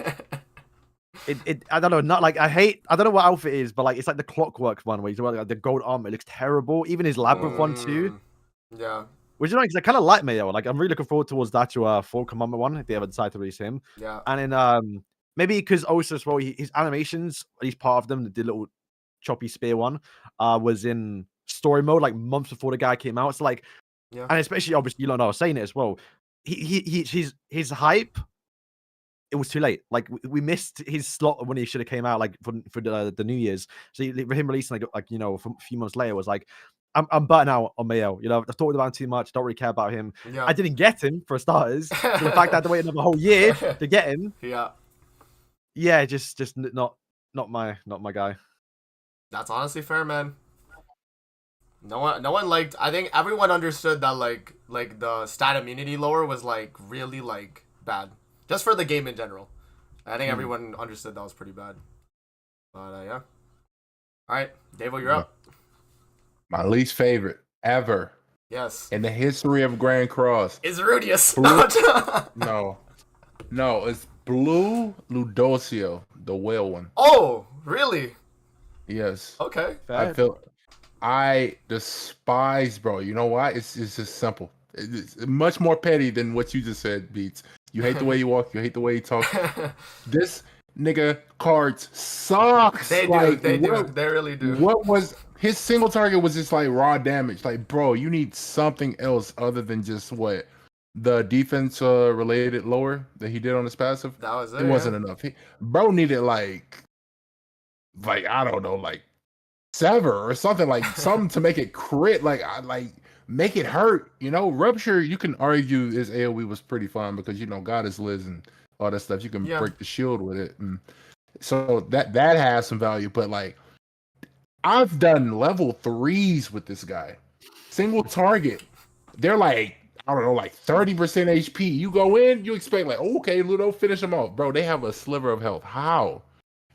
I don't know, not like I don't know what outfit it is, but like it's like the clockwork one where he's wearing like the gold armor. It looks terrible. Even his labyrinth one too,
Yeah.
Which is nice because I kind of like Mayo. Like, I'm really looking forward towards the actual Full Commandment one if they ever decide to release him.
Yeah.
And then maybe because also as well, his animations, at least part of them, the little choppy spear one, was in story mode like months before the guy came out. It's like,
Yeah.
and especially obviously, you know, I was saying it as well. His hype. It was too late. Like we missed his slot when he should have came out like for the New Year's. So him releasing like you know a few months later was like, I'm burnt out on Mayo. You know, I've talked about him too much. Don't really care about him.
Yeah.
I didn't get him for starters. So the fact that I had to wait another whole year to get him,
Yeah.
just not my guy.
That's honestly fair, man. No one liked. I think everyone understood that like the stat immunity lower was like really like bad, just for the game in general. I think everyone understood that was pretty bad. But yeah. All right, Davo, you're up.
My least favorite ever
Yes.
in the history of Grand Cross.
Is Rudius?
No, it's Blue Ludocio, the whale one.
Oh, really?
Yes.
Okay.
I despise, bro. You know why? It's just simple. It's much more petty than what you just said, Beats. You hate the way you walk. You hate the way you talk. This nigga cards sucks.
They do. They really do.
What was his single target was just like raw damage. Like, bro, you need something else other than just what the defense related lower that he did on his passive.
That was it.
It wasn't enough. Bro needed like I don't know, like sever or something, like something to make it crit, like make it hurt. You know, Rupture, you can argue his AoE was pretty fun because you know God is Liz and all that stuff. You can break the shield with it, and so that has some value. But like, I've done level 3s with this guy, single target. They're like, I don't know, like 30% HP. You go in, you expect like, okay, Ludo, finish them off, bro. They have a sliver of health. How?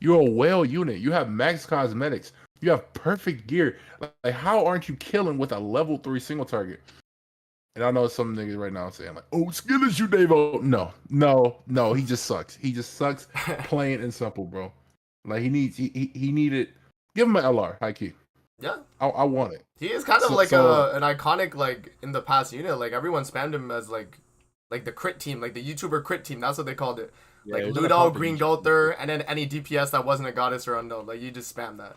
You're a whale unit. You have max cosmetics. You have perfect gear. Like, how aren't you killing with a level 3 single target? And I know some niggas right now saying like, "Oh, skill is you, Davo." No. He just sucks. He just sucks, plain and simple, bro. Like he needed. Give him an LR, high key.
Yeah,
I want it.
He is kind of an iconic like in the past unit. Like everyone spammed him as like the crit team, like the YouTuber crit team. That's what they called it.
Yeah,
like Ludo, Green Gother, and then any DPS that wasn't a goddess or unknown. Like you just spam that.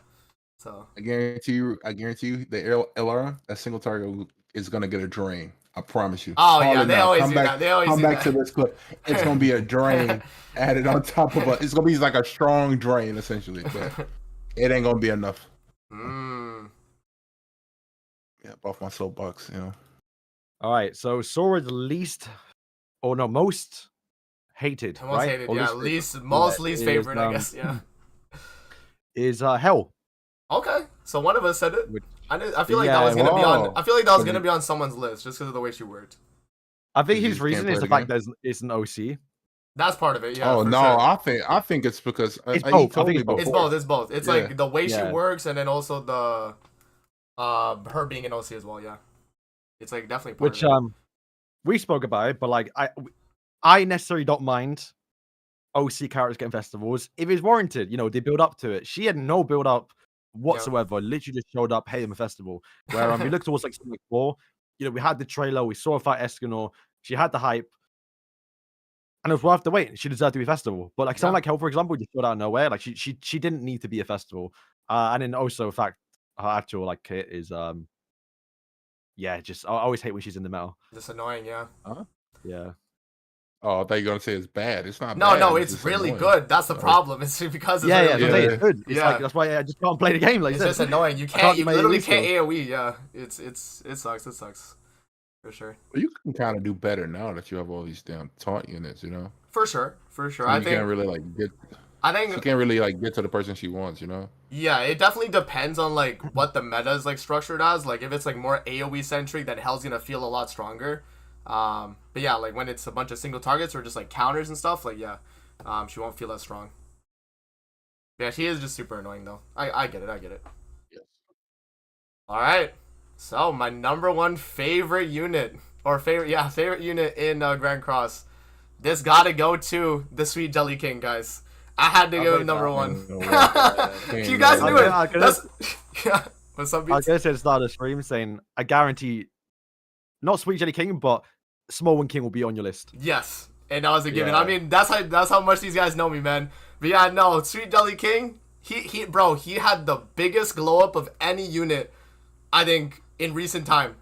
So
I guarantee you, the LR, that single target is gonna get a drain. I promise you.
Oh yeah, they always do that. They always
come
do
back
that.
to this clip. It's gonna be a drain added on top of it's gonna be like a strong drain essentially, but it ain't gonna be enough. Yeah, off my soapbox, you know.
All right, so Sora's most hated,
most
right?
hated,
Or
yeah, least favorite, I guess, yeah.
Is Hell.
Okay, so one of us said it. I feel like
Yeah,
that was gonna be on. I feel like that was
So
gonna be on someone's list just because of the way she worked.
I think
You
his
just
reason
can't
is
play
the
the
fact that it's an OC.
That's part of it, yeah.
Oh
for
no,
sure.
I think it's because
It's
he
both.
told
I think
me
it's both.
It's
before.
both. It's both. It's
Yeah.
like the way she
Yeah.
works, and then also the her being an OC as well. Yeah, it's like definitely part
Which
of it.
we spoke about it, but like I necessarily don't mind OC characters getting festivals if it's warranted. You know, they build up to it. She had no build up whatsoever. Literally just showed up, hey, I'm a festival. Where we look towards like something like 4. You know, we had the trailer, we saw her fight Escanor, she had the hype, and it was worth the wait. She deserved to be a festival. But like someone like Hell, for example, just showed out of nowhere. Like she didn't need to be a festival. And then also the fact her actual like kit is just I always hate when she's in the metal.
Just annoying, yeah.
Yeah.
Oh, I thought you were gonna say it's bad. It's not
No,
bad.
no, it's
just
really
annoying.
good. That's the problem. It's because it's
Yeah,
really
yeah,
good.
it's good. It's
Yeah.
like that's why I just can't play the game. Like
It's
you
just
said.
annoying. You
can't
you
play
literally
AoE
can't
still.
AoE. Yeah, it sucks. It sucks for sure.
Well, you can kind of do better now that you have all these damn taunt units. You know,
For sure.
so
I
you
think.
can't really like get.
I
She
think.
can't really like get to the person she wants. You know.
Yeah, it definitely depends on like what the meta is like structured as. Like if it's like more AoE centric, then Hell's gonna feel a lot stronger. But yeah, like when it's a bunch of single targets or just like counters and stuff, like yeah, she won't feel as strong. Yeah, she is just super annoying though. I get it.
Yes.
All right. So my number one favorite unit favorite unit in Grand Cross. This gotta go to the Sweet Jelly King, guys. I had to give him number one. You guys knew it.
I
That's yeah. What's up,
I was
Beats?
gonna say at the start of the stream saying I guarantee not Sweet Jelly King, but Small One King will be on your list.
Yes, and that was a given.
Yeah.
I mean, that's how much these guys know me, man. But yeah, no, Sweet Jelly King, he had the biggest glow up of any unit, I think, in recent time.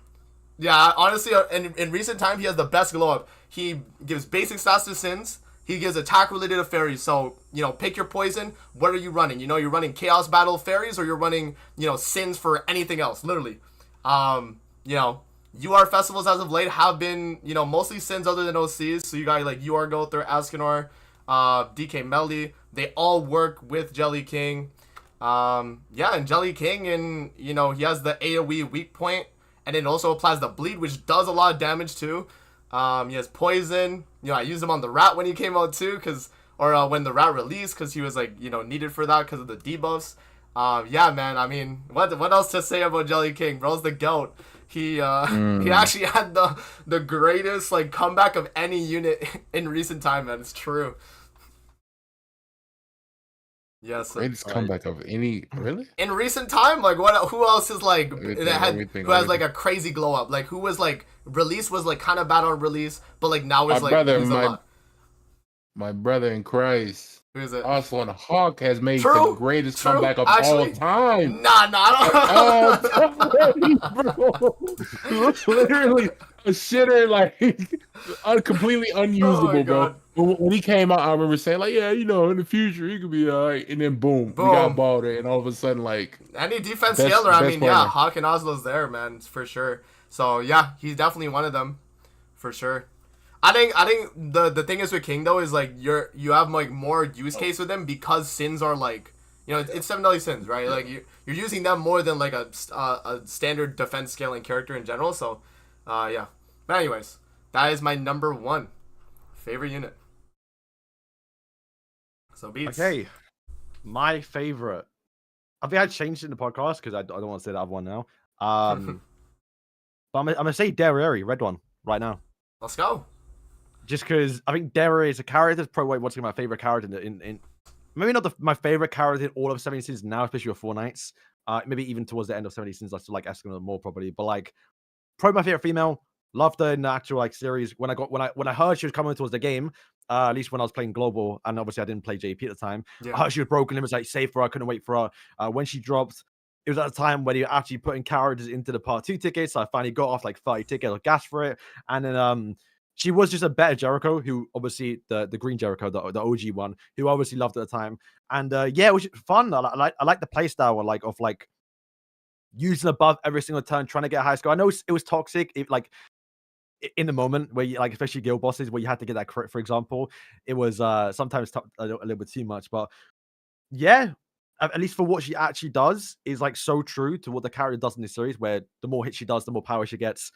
Yeah, honestly, in recent time, he has the best glow up. He gives basic stats to Sins. He gives attack related to fairies. So, pick your poison. What are you running? You're running Chaos Battle fairies, or you're running, Sins for anything else, literally. UR festivals as of late have been, mostly Sins other than OCs. So you got like UR Gowther, Ascanor, DK Melly. They all work with Jelly King. And Jelly King, and he has the AoE weak point, and it also applies the bleed, which does a lot of damage too. He has poison. I used him on the rat when he came out too, when the rat released, because he was like needed for that because of the debuffs. Man. I mean, what else to say about Jelly King? Bro's the goat. He actually had the greatest like comeback of any unit in recent time, man. It's true. Yes.
Greatest comeback of any, really?
In recent time, like who else is like
Everything,
who has like a crazy glow up? Like who was like release was like kind of bad on release, but like now is like
my brother in Christ.
Who is it?
Oslo and Hawk has made the greatest comeback of all time.
Nah, I
don't. Literally a shitter, like completely unusable, bro. When he came out, I remember saying like, yeah, in the future he could be alright, and then boom, we got Balder, and all of a sudden like
any defense scaler. I mean, yeah, Hawk and Oslo's there, man, for sure. So yeah, he's definitely one of them, for sure. I think the thing is with King though is like you have like more use case with him because Sins are like it's 7 deadly Sins, right? Like you're using them more than like a standard defense scaling character in general. So yeah. But anyways, that is my number 1 favorite unit. So Beats.
Okay, my favorite. I think I changed it in the podcast because I don't want to say that other one now. But I'm gonna say Derriere, red one, right now.
Let's go.
Just because I think Derriere is a character that's probably once again my favorite character in maybe not my favorite character in all of 70 Sins now, especially with 4 Knights. Maybe even towards the end of 70 Sins, I still like Escanor more probably. But like, probably my favorite female. Loved her in the actual like series. When I heard she was coming towards the game, at least when I was playing global, and obviously I didn't play JP at the time.
Yeah.
I heard she was broken. It was like safe for her. I couldn't wait for her. When she dropped, it was at a time when you're actually putting characters into the part 2 tickets. So I finally got off like 30 tickets or gas for it, and then she was just a better Jericho, who obviously the green Jericho, the OG one, who I obviously loved at the time. And it was fun. I like the playstyle of using above every single turn, trying to get a high score. I know it was toxic. In the moment where you like, especially guild bosses where you had to get that crit, for example, it was sometimes a little bit too much. But yeah, at least for what she actually does is like so true to what the character does in this series, where the more hits she does, the more power she gets.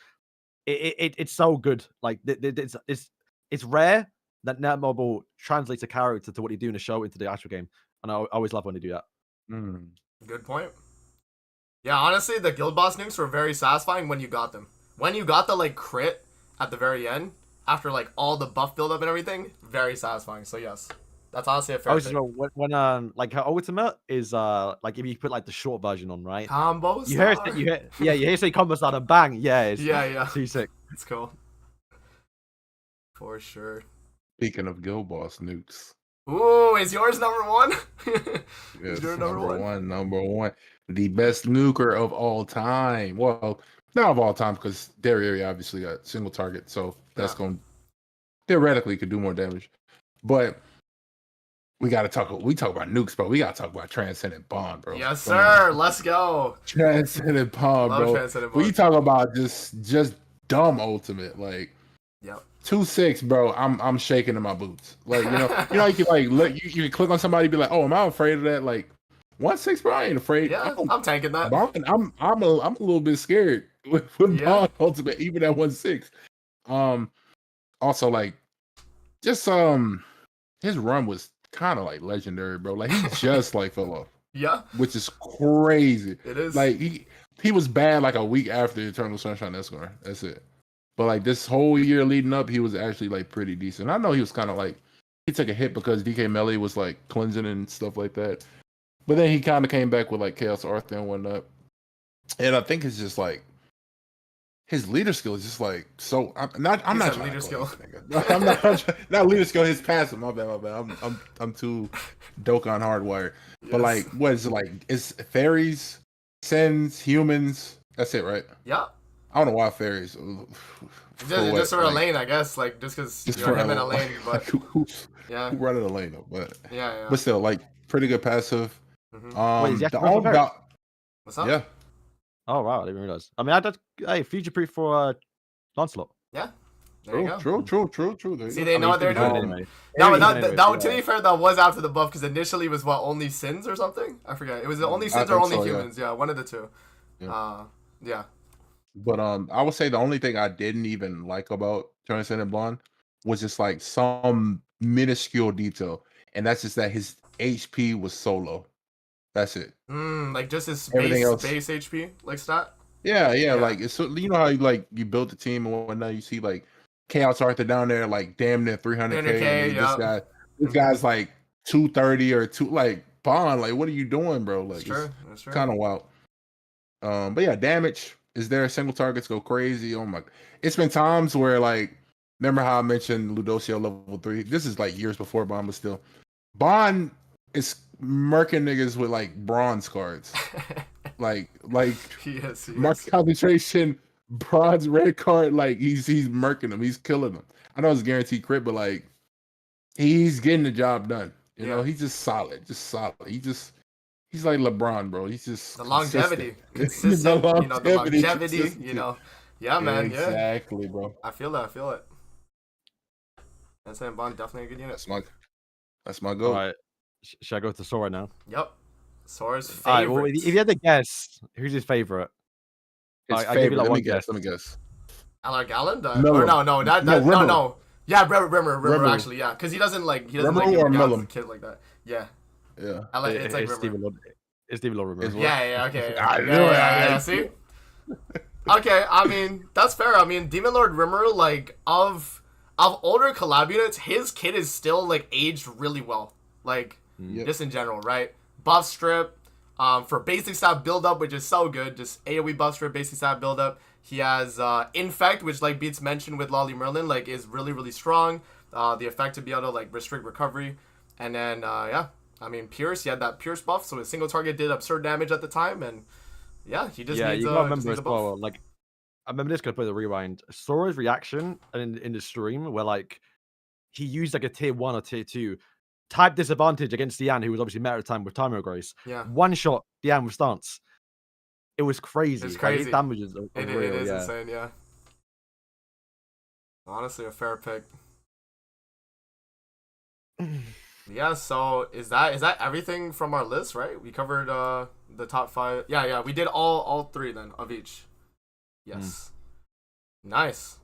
It's so good. Like it's rare that Netmobile translates a character to what you do in a show into the actual game, and I always love when they do that.
Good point. Yeah, honestly, the guild boss nukes were very satisfying when you got them. When you got the like crit at the very end, after like all the buff buildup and everything, very satisfying. So yes, that's honestly a fair thing.
When like her ultimate is like if you put like the short version on, right?
Combos.
You hear say combo start and bang,
yeah.
Too sick.
It's cool. For sure.
Speaking of guild boss nukes.
Ooh, is yours number 1?
Yes,
your
number one. The best nuker of all time. Well, not of all time, because Derriere obviously got single target, so that's going to theoretically could do more damage. But we talk about nukes, bro. We got to talk about Transcendent Bond, bro.
Yes, sir. Let's go.
Transcendent Bond, bro.
Transcendent Bond.
We talk about just dumb ultimate, like 2-6, bro. I'm shaking in my boots. Like you can like look, you can click on somebody and be like, oh, am I afraid of that? Like 1-6, bro. I ain't afraid.
Yeah, I'm tanking that.
I'm a little bit scared with Bond ultimate, even at 1-6. Also like just his run was kind of like legendary, bro. Like he just like fell off.
Yeah,
which is crazy.
It is.
Like he was bad like a week after Eternal Sunshine Escanor. That's it. But like this whole year leading up, he was actually like pretty decent. I know he was kind of like he took a hit because DK Melly was like cleansing and stuff like that. But then he kind of came back with like Chaos Arthur and whatnot. And I think it's just like his leader skill is just like so. I'm not
He
trying
said
to
leader
call
skill.
this nigga. I'm not leader skill. His passive. My bad. I'm too doke on hardwire. But like,
Yes.
what is it like? It's fairies, sins, humans. That's it, right?
Yeah.
I don't know why fairies.
Just for
like,
Elaine, I guess. Like just because
just
you know
for
him and
like,
Elaine, but
who
yeah,
running the lane though? But
yeah.
still, like pretty good passive.
Wait, is he
The
actually run for
only
Paris?
What's up?
yeah.
Oh wow, I didn't realize. I mean, I did. Hey, future proof for Lancelot.
Yeah. There you go.
True. There you
See,
go.
they know what they're
He's gonna
doing.
win anyway.
No,
He's
but
gonna win
that
anyway,
to
yeah.
be fair, that was after the buff because initially it was what only sins or something. I forget. It was only sins or
think
only
so, yeah.
humans. Yeah, one of the two.
Yeah.
Yeah.
But I would say the only thing I didn't even like about Transcendent Blonde was just like some minuscule detail, and that's just that his HP was so low. That's it.
Like just his
Everything else.
base HP like stat.
Yeah. Like it's so, you know how you build a team and whatnot. You see like Chaos Arthur down there like damn near 300K.
300K,
And
yeah.
this guy's like 230 or two. Like Bond, like what are you doing, bro? Like
That's true.
kind of wild. But yeah, damage is there. Single targets go crazy. Oh my! It's been times where like, remember how I mentioned Ludocio level 3? This is like years before Bond, but still, Bond is murking niggas with like bronze cards, like
Yes.
mark concentration, bronze red card. Like he's murking them. He's killing them. I know it's guaranteed crit, but like he's getting the job done. You know, he's just solid. He's like LeBron, bro. He's just
the longevity,
consistent.
consistent. You know, the longevity.
Consistency.
You know, yeah, man. Yeah,
Exactly, bro.
I feel it. And saying Bond definitely a good unit.
That's my goal.
All right, should I go to Sora now?
Yep. Sora's favorite.
All right, well, if you had to guess, who's his favorite?
His
I give
favorite.
you like
Let
one
me guess.
guess.
Alec Allen?
Miller.
Or no,
Rimmer.
no. Yeah, Rimmer
Rimmer.
actually, yeah, because he doesn't like
Rimmer
like
or
give
Millum?
a kid like that. Yeah,
Yeah.
I like it's like Rimmer.
It's Stephen Lord Rimmer.
Yeah, okay.
I knew
Yeah,
it.
see? Okay, I mean, that's fair. I mean, Demon Lord Rimmer, like, of older collab units, his kit is still, like, aged really well. Like,
Yep.
just in general, right? Buff strip, for basic stat build-up, which is so good. Just AoE buff strip, basic stat build-up. He has, Infect, which, like, Beats mentioned with Lolly Merlin, like, is really, really strong. The effect to be able to, like, restrict recovery. And then, yeah. I mean, Pierce, he had that Pierce buff, so his single target did absurd damage at the time, and yeah, he just needs
you gotta
just
remember
needs
as
a buff.
well. Like, I remember this. Gonna play the rewind. Sora's reaction in the stream where like he used like a tier 1 or tier 2 type disadvantage against Diane, who was obviously meta at the time with Timer Grace.
Yeah,
One shot Diane with stance. It was crazy.
It's
Like,
crazy.
his damages are
it
real.
is
Yeah.
insane. Yeah, honestly, a fair pick. Yeah, so is that everything from our list, right? We covered the top 5. Yeah, we did all 3 then of each. Yes. Nice.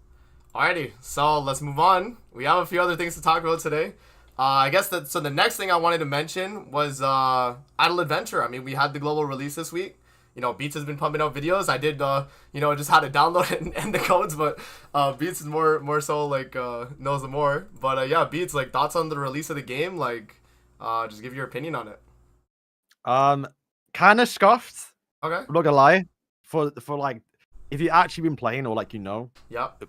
Alrighty, so let's move on. We have a few other things to talk about today. I guess so the next thing I wanted to mention was Idle Adventure. I mean, we had the global release this week. You know, Beats has been pumping out videos. I did, just how to download it and the codes, but Beats is more so like knows more. But yeah, Beats, like thoughts on the release of the game, like just give your opinion on it.
Kind of scuffed.
Okay.
I'm not gonna lie. For like, if you actually been playing or like
Yep.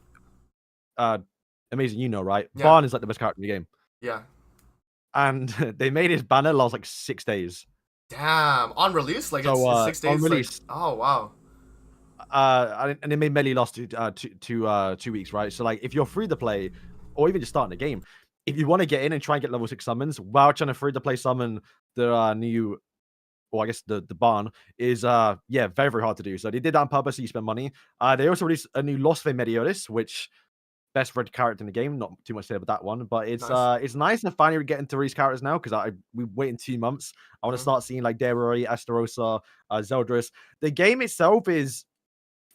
Amazing, right?
Yeah.
Barn is like the best character in the game,
Yeah.
and they made his banner last like 6 days.
Damn. On release, like
So,
it's 6 days.
on release.
Like, oh wow.
And they made Melee last 2 weeks, right? So like, if you're free to play, or even just starting the game, if you want to get in and try and get level 6 summons while trying to free to play summon the new, or I guess the barn is very, very hard to do. So they did that on purpose. So you spend money. They also released a new Lost Vein Meliodas, which best red character in the game. Not too much to say about that one, but it's nice to finally get into these characters now because we waiting 2 months. I want to start seeing like Derry, Astarosa, Zeldris. The game itself is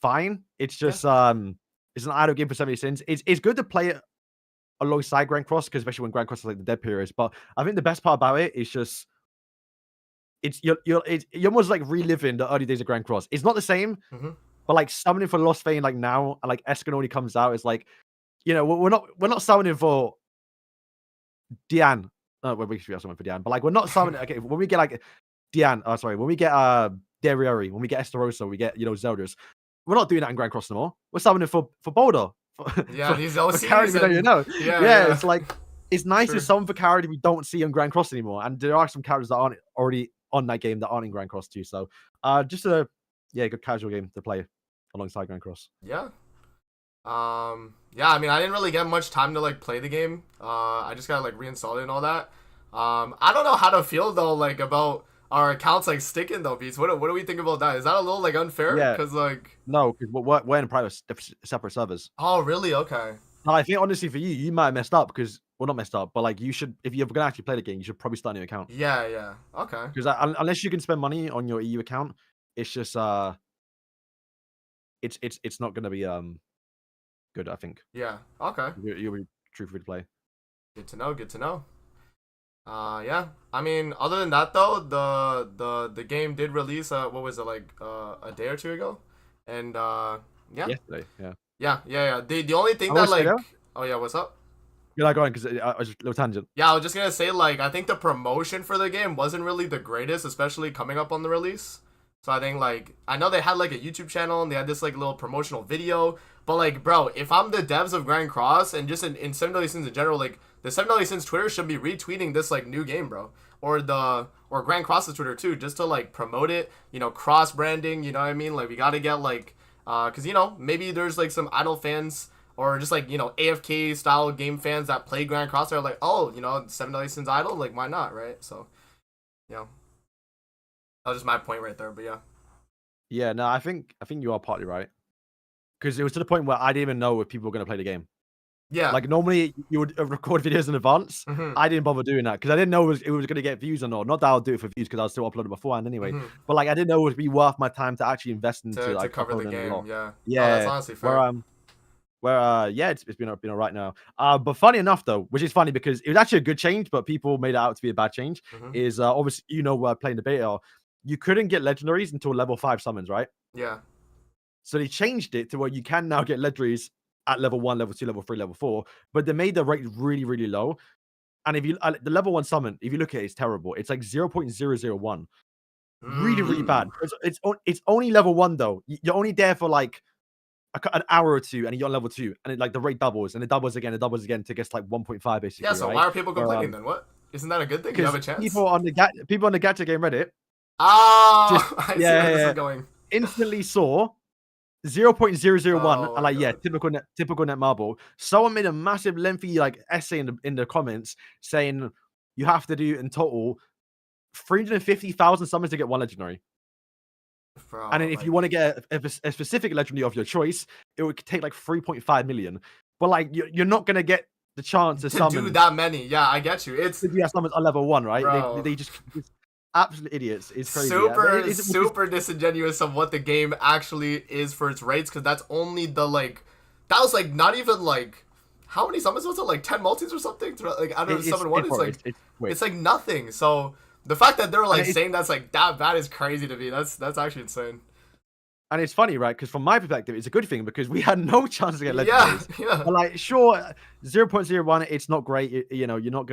fine. It's just it's an idle game for 70 cents. It's good to play it alongside Grand Cross, because especially when Grand Cross is like the dead periods. But I think the best part about it is just you're almost like reliving the early days of Grand Cross. It's not the same, but like summoning for Lost Vein like now, and like Escanoni comes out, it's like, we're not summoning for Diane. We should be summoning for Diane, but like we're not summoning. Okay, when we get like Diane, when we get Derriere, when we get Estarosa, we get Zeldris. we're not doing that in Grand Cross anymore. We're summoning for Boulder.
Yeah, these OCs
characters we don't even know.
Yeah,
Yeah, it's like it's nice
True.
to summon for character we don't see on Grand Cross anymore. And there are some characters that aren't already on that game that aren't in Grand Cross too. So just a good casual game to play alongside Grand Cross.
Yeah. Yeah, I mean, I didn't really get much time to like play the game. I just gotta like reinstall it and all that. I don't know how to feel though, like about our accounts like sticking though, Beats. What do we think about that? Is that a little like unfair?
Yeah.
Because like
No, because we're in private separate servers.
oh really? Okay.
No, I think honestly for you might have messed up because well not messed up, but like you should if you're gonna actually play the game, you should probably start a new account.
Yeah. Okay.
Because unless you can spend money on your EU account, it's just it's not gonna be good. I think
Yeah. Okay.
you'll be true free to play.
Good to know. Good to know. Yeah. I mean, other than that though, the game did release. What was it like? A day or two ago, and yeah.
Yesterday, yeah.
Yeah. The only thing
I
that
will say
like.
though-
Oh yeah. What's up?
You're not going because I was just a little tangent.
Yeah, I was just gonna say, like, I think the promotion for the game wasn't really the greatest, especially coming up on the release. So I think, like, I know they had, like, a YouTube channel, and they had this, like, little promotional video. But, like, bro, if I'm the devs of Grand Cross, and just in Seven Deadly Sins in general, like, the Seven Deadly Sins Twitter should be retweeting this, like, new game, bro. Or Grand Cross's Twitter, too, just to, like, promote it, you know, cross-branding, you know what I mean? Like, we gotta get, like, because, you know, maybe there's, like, some idle fans or just like, you know, AFK style game fans that play Grand Cross are like, oh, you know, Seven Deadly Sins Idol, like why not, right? So, you know, that was just my point right there. But yeah,
Yeah, no, I think you are partly right. Because it was to the point where I didn't even know if people were going to play the game.
yeah,
Like normally you would record videos in advance.
Mhm.
I didn't bother doing that because I didn't know it was going to get views or not. Not that I'll do it for views because I'll still upload it beforehand anyway.
Mhm.
But like I didn't know it would be worth my time to actually invest into
to
like
cover the
uploading a lot.
game. Yeah,
Yeah,
oh, that's honestly fair.
where yeah, it's been all right now. But funny enough though, which is funny because it was actually a good change, but people made it out to be a bad change.
Mhm.
Is obviously playing the beta, you couldn't get legendaries until level 5 summons, right?
Yeah,
So they changed it to where you can now get legendaries at level 1, level 2, level 3, level 4, but they made the rate really, really low. And if you the level 1 summon, if you look at it, it's terrible. It's like 0.001. Really, really bad. It's only level 1 though. You're only there for like an hour or two, and you're on level 2, and it, like the rate doubles, and it doubles again, to get to like 1.5 basically.
Yeah, so
right?
why are people complaining then? What? Isn't that a good thing? You have a chance.
People on the Gacha game Reddit
Oh, I see
yeah,
where this
yeah.
is going.
instantly saw 0.001
Oh,
and like yeah,
God.
typical Netmarble. Someone made a massive lengthy like essay in the comments saying you have to do in total 350,000 summons to get one legendary.
Bro,
And then if
like,
you want to get a specific legendary of your choice, it would take like 3.5 million. But like you're not gonna get the chance to
to
summon
do that many, yeah, I get you. It's
to do that summons on level 1, right?
Bro.
They just it's absolute idiots. It's crazy.
super disingenuous of what the game actually is for its rates, because that's only the like that was like not even like how many summons was it, like 10 multis or something, like out of summon one, it's like nothing. So the fact that they're like saying that's like that bad is crazy to me. That's actually insane.
And it's funny, right? Because from my perspective, it's a good thing because we had no chance to get
Yeah,
legendaries.
yeah.
But like, sure, 0.01, it's not great. You know, you're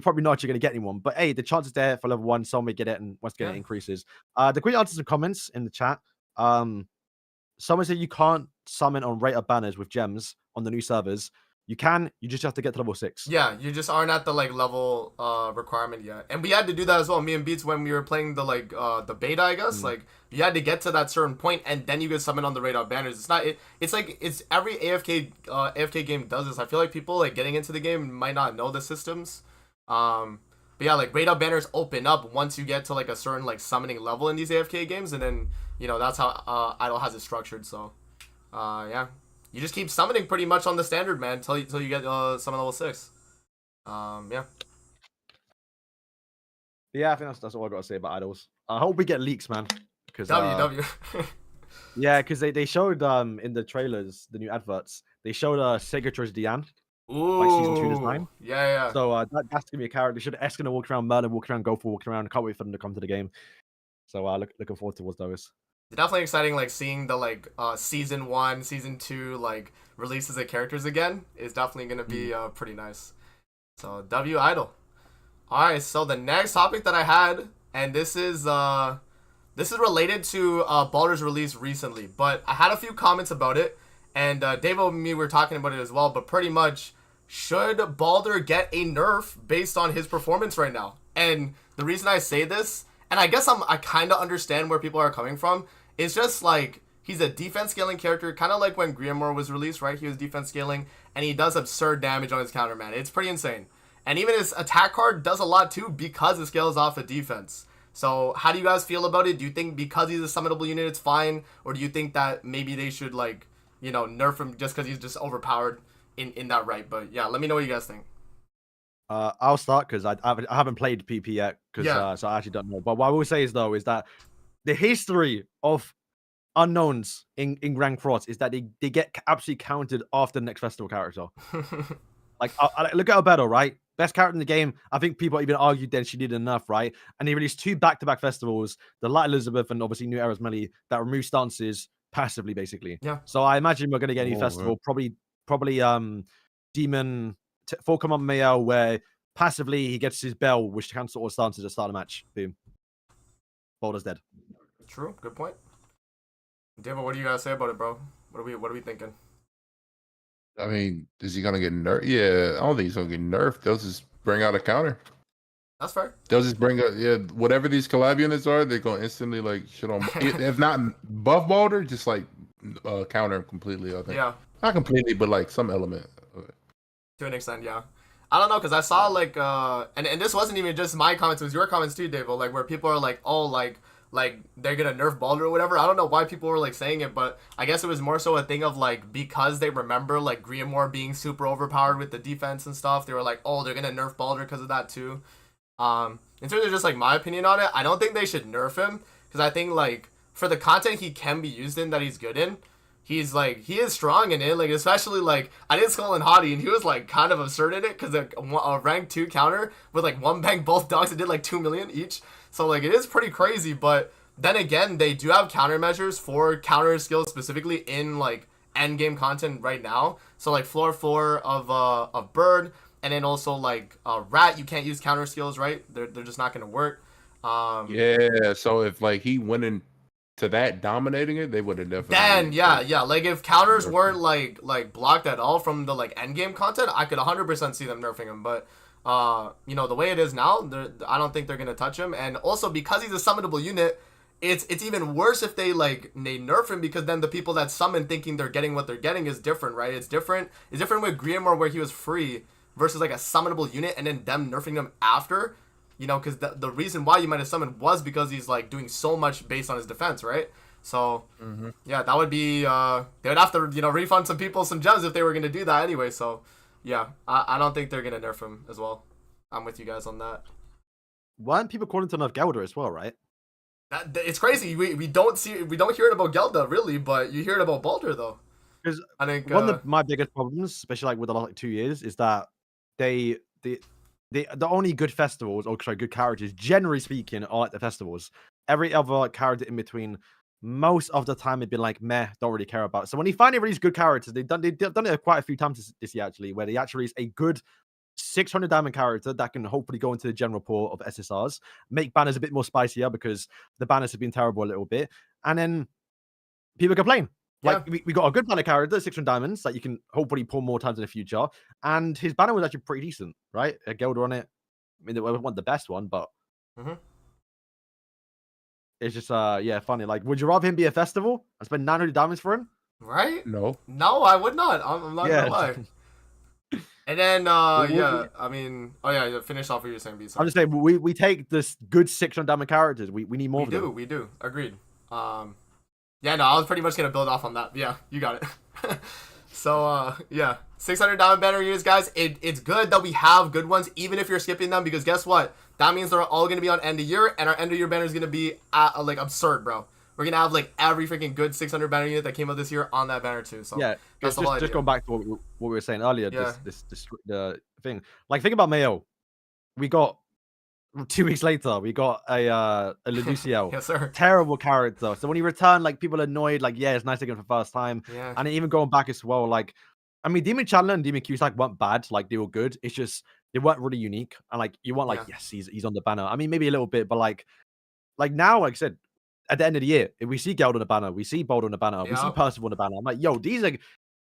probably not actually going to get anyone. But hey, the chance is there for level 1. Someone may get it, and once again,
Yeah.
it increases. The quick answers and comments in the chat. Someone said you can't summon on rate up banners with gems on the new servers. You can. You just have to get to level 6.
Yeah, you just aren't at the like level requirement yet. And we had to do that as well. Me and Beats, when we were playing the like the beta, I guess, like you had to get to that certain point and then you could summon on the radar banners. It's not it's like it's every AFK game does this. I feel like people like getting into the game might not know the systems. But yeah, like radar banners open up once you get to like a certain like summoning level in these AFK games, and then you know that's how Idle has it structured. So yeah. You just keep summoning pretty much on the standard, man, until you get summon level 6. Yeah.
Yeah, I think that's all I got to say about idols. I hope we get leaks, man. Because
W.
yeah, because they showed in the trailers, the new adverts, they showed Sega Choice Diane.
Ooh.
Like season 2 design.
Yeah.
So that's gonna be a character. Should Esk gonna walk around, Merlin walk around, Gopher walking around. I can't wait for them to come to the game. So looking forward towards those.
Definitely exciting, like seeing the like season 1, season 2 like releases of characters again is definitely gonna be pretty nice. So W Idol. All right, so the next topic that I had, and this is This is related to Baldur's release recently, but I had a few comments about it, and Dave and me were talking about it as well. But pretty much, should Baldur get a nerf based on his performance right now? And the reason I say this, and I guess I kind of understand where people are coming from, is just like he's a defense scaling character, kind of like when Grimoire was released, right? He was defense scaling, and he does absurd damage on his counter, man. It's pretty insane. And even his attack card does a lot too because it scales off of defense. So how do you guys feel about it? Do you think because he's a summonable unit it's fine? Or do you think that maybe they should, like, you know, nerf him just because he's just overpowered in that right? But yeah, let me know what you guys think.
I'll start because I haven't played PP yet, so I actually don't know. But what I will say is though is that the history of unknowns in Grand Cross is that they get absolutely counted after the next festival character. Like, I look at Albedo, right? Best character in the game. I think people even argued then she did enough, right? And he released 2 back-to-back festivals, the Light Elizabeth and obviously New Era's Melee, that remove stances passively, basically.
Yeah.
So I imagine we're going to get a new festival, probably Demon Falcon Mayo, where passively he gets his bell, which cancels all stances at the start of the match. Boom. Baldur's dead.
True. Good point. David, what do you guys say about it, bro? What are we thinking?
I mean, is he gonna get nerfed? Yeah, I don't think he's gonna get nerfed. They'll just bring out a counter.
That's fair.
They'll just bring out whatever these collab units are. They're gonna instantly like shit on. If not buff Baldur, just like counter him completely. I think.
Yeah.
Not completely, but like some element of it.
To an extent, yeah. I don't know, because I saw like and this wasn't even just my comments, it was your comments too, Dave, like where people are like, oh, like they're gonna nerf Baldur or whatever. I don't know why people were like saying it, but I guess it was more so a thing of like because they remember like Grimoire being super overpowered with the defense and stuff, they were like, oh, they're gonna nerf Baldur because of that too. In terms of just like my opinion on it, I don't think they should nerf him, because I think like for the content he can be used in that he's good in, he is strong in it, like especially like I did Skull and Hottie and he was like kind of absurd in it because a rank 2 counter with like one bang both dogs, it did like 2 million each, so like it is pretty crazy. But then again, they do have countermeasures for counter skills specifically in like end game content right now. So like floor 4 of Bird, and then also like Rat, you can't use counter skills, right? They're just not gonna work.
Yeah, so if like he went in to that dominating it, they would have definitely.
Then yeah, like if counters weren't like blocked at all from the like end game content, I could 100% see them nerfing him. But you know, the way it is now, I don't think they're gonna touch him. And also because he's a summonable unit, it's even worse if they nerf him, because then the people that summon thinking they're getting what they're getting is different, right? It's different with Grimoire where he was free versus like a summonable unit, and then them nerfing him after. You know, because the reason why you might have summoned was because he's like doing so much based on his defense, right? So yeah, that would be they would have to, you know, refund some people some gems if they were gonna do that anyway. So yeah, I don't think they're gonna nerf him as well. I'm with you guys on that.
Weren't people calling to nerf Gelder as well, right?
It's crazy. We don't hear it about Gelda really, but you hear it about Baldur though.
Because
I think
one of my biggest problems, especially like with the last like 2 years, is that the only good festivals, or sorry, good characters, generally speaking, are like the festivals. Every other character in between, most of the time, it'd been like meh, don't really care about. So when he finally released good characters, they've done it quite a few times this year actually, where they actually release a good 600 diamond character that can hopefully go into the general pool of SSRs, make banners a bit more spicier because the banners have been terrible a little bit, and then people complain. Like, we got a good banner character, 600 diamonds, that you can hopefully pull more times in the future. And his banner was actually pretty decent, right? A Gelder on it. I mean, it wasn't the best one, but it's just, yeah, funny. Like, would you rather him be a festival and spend 900 diamonds for him?
Right?
No,
I would not. I'm not gonna lie. And then, yeah, I mean, oh yeah, finish off what you're saying, B.
I'm just saying, we take this good 600 diamond characters. We need more of them.
We do. Agreed. Yeah, no, I was pretty much gonna build off on that. Yeah, you got it. So, yeah, 600 diamond banner units, guys. It's good that we have good ones, even if you're skipping them, because guess what? That means they're all gonna be on end of year, and our end of year banner is gonna be like absurd, bro. We're gonna have like every freaking good 600 banner unit that came out this year on that banner too. So
yeah,
that's
just going back to what we were saying earlier.
Yeah.
This the thing. Like, think about Mayo. We got 2 weeks later, we got a Luduciel.
Yes, sir.
Terrible character. So when he returned, like, people are annoyed. Like, yeah, it's nice to get him for the first time.
Yeah.
And even going back as well, like, I mean, Demon Chandler and Demon Cusack weren't bad. Like, they were good. It's just they weren't really unique. And like, you want like, yes, he's on the banner. I mean, maybe a little bit, but like now, like I said, at the end of the year, if we see Geld on a banner, we see Bold on a banner, we see
Yeah.
Percival on a banner. I'm like, yo, these are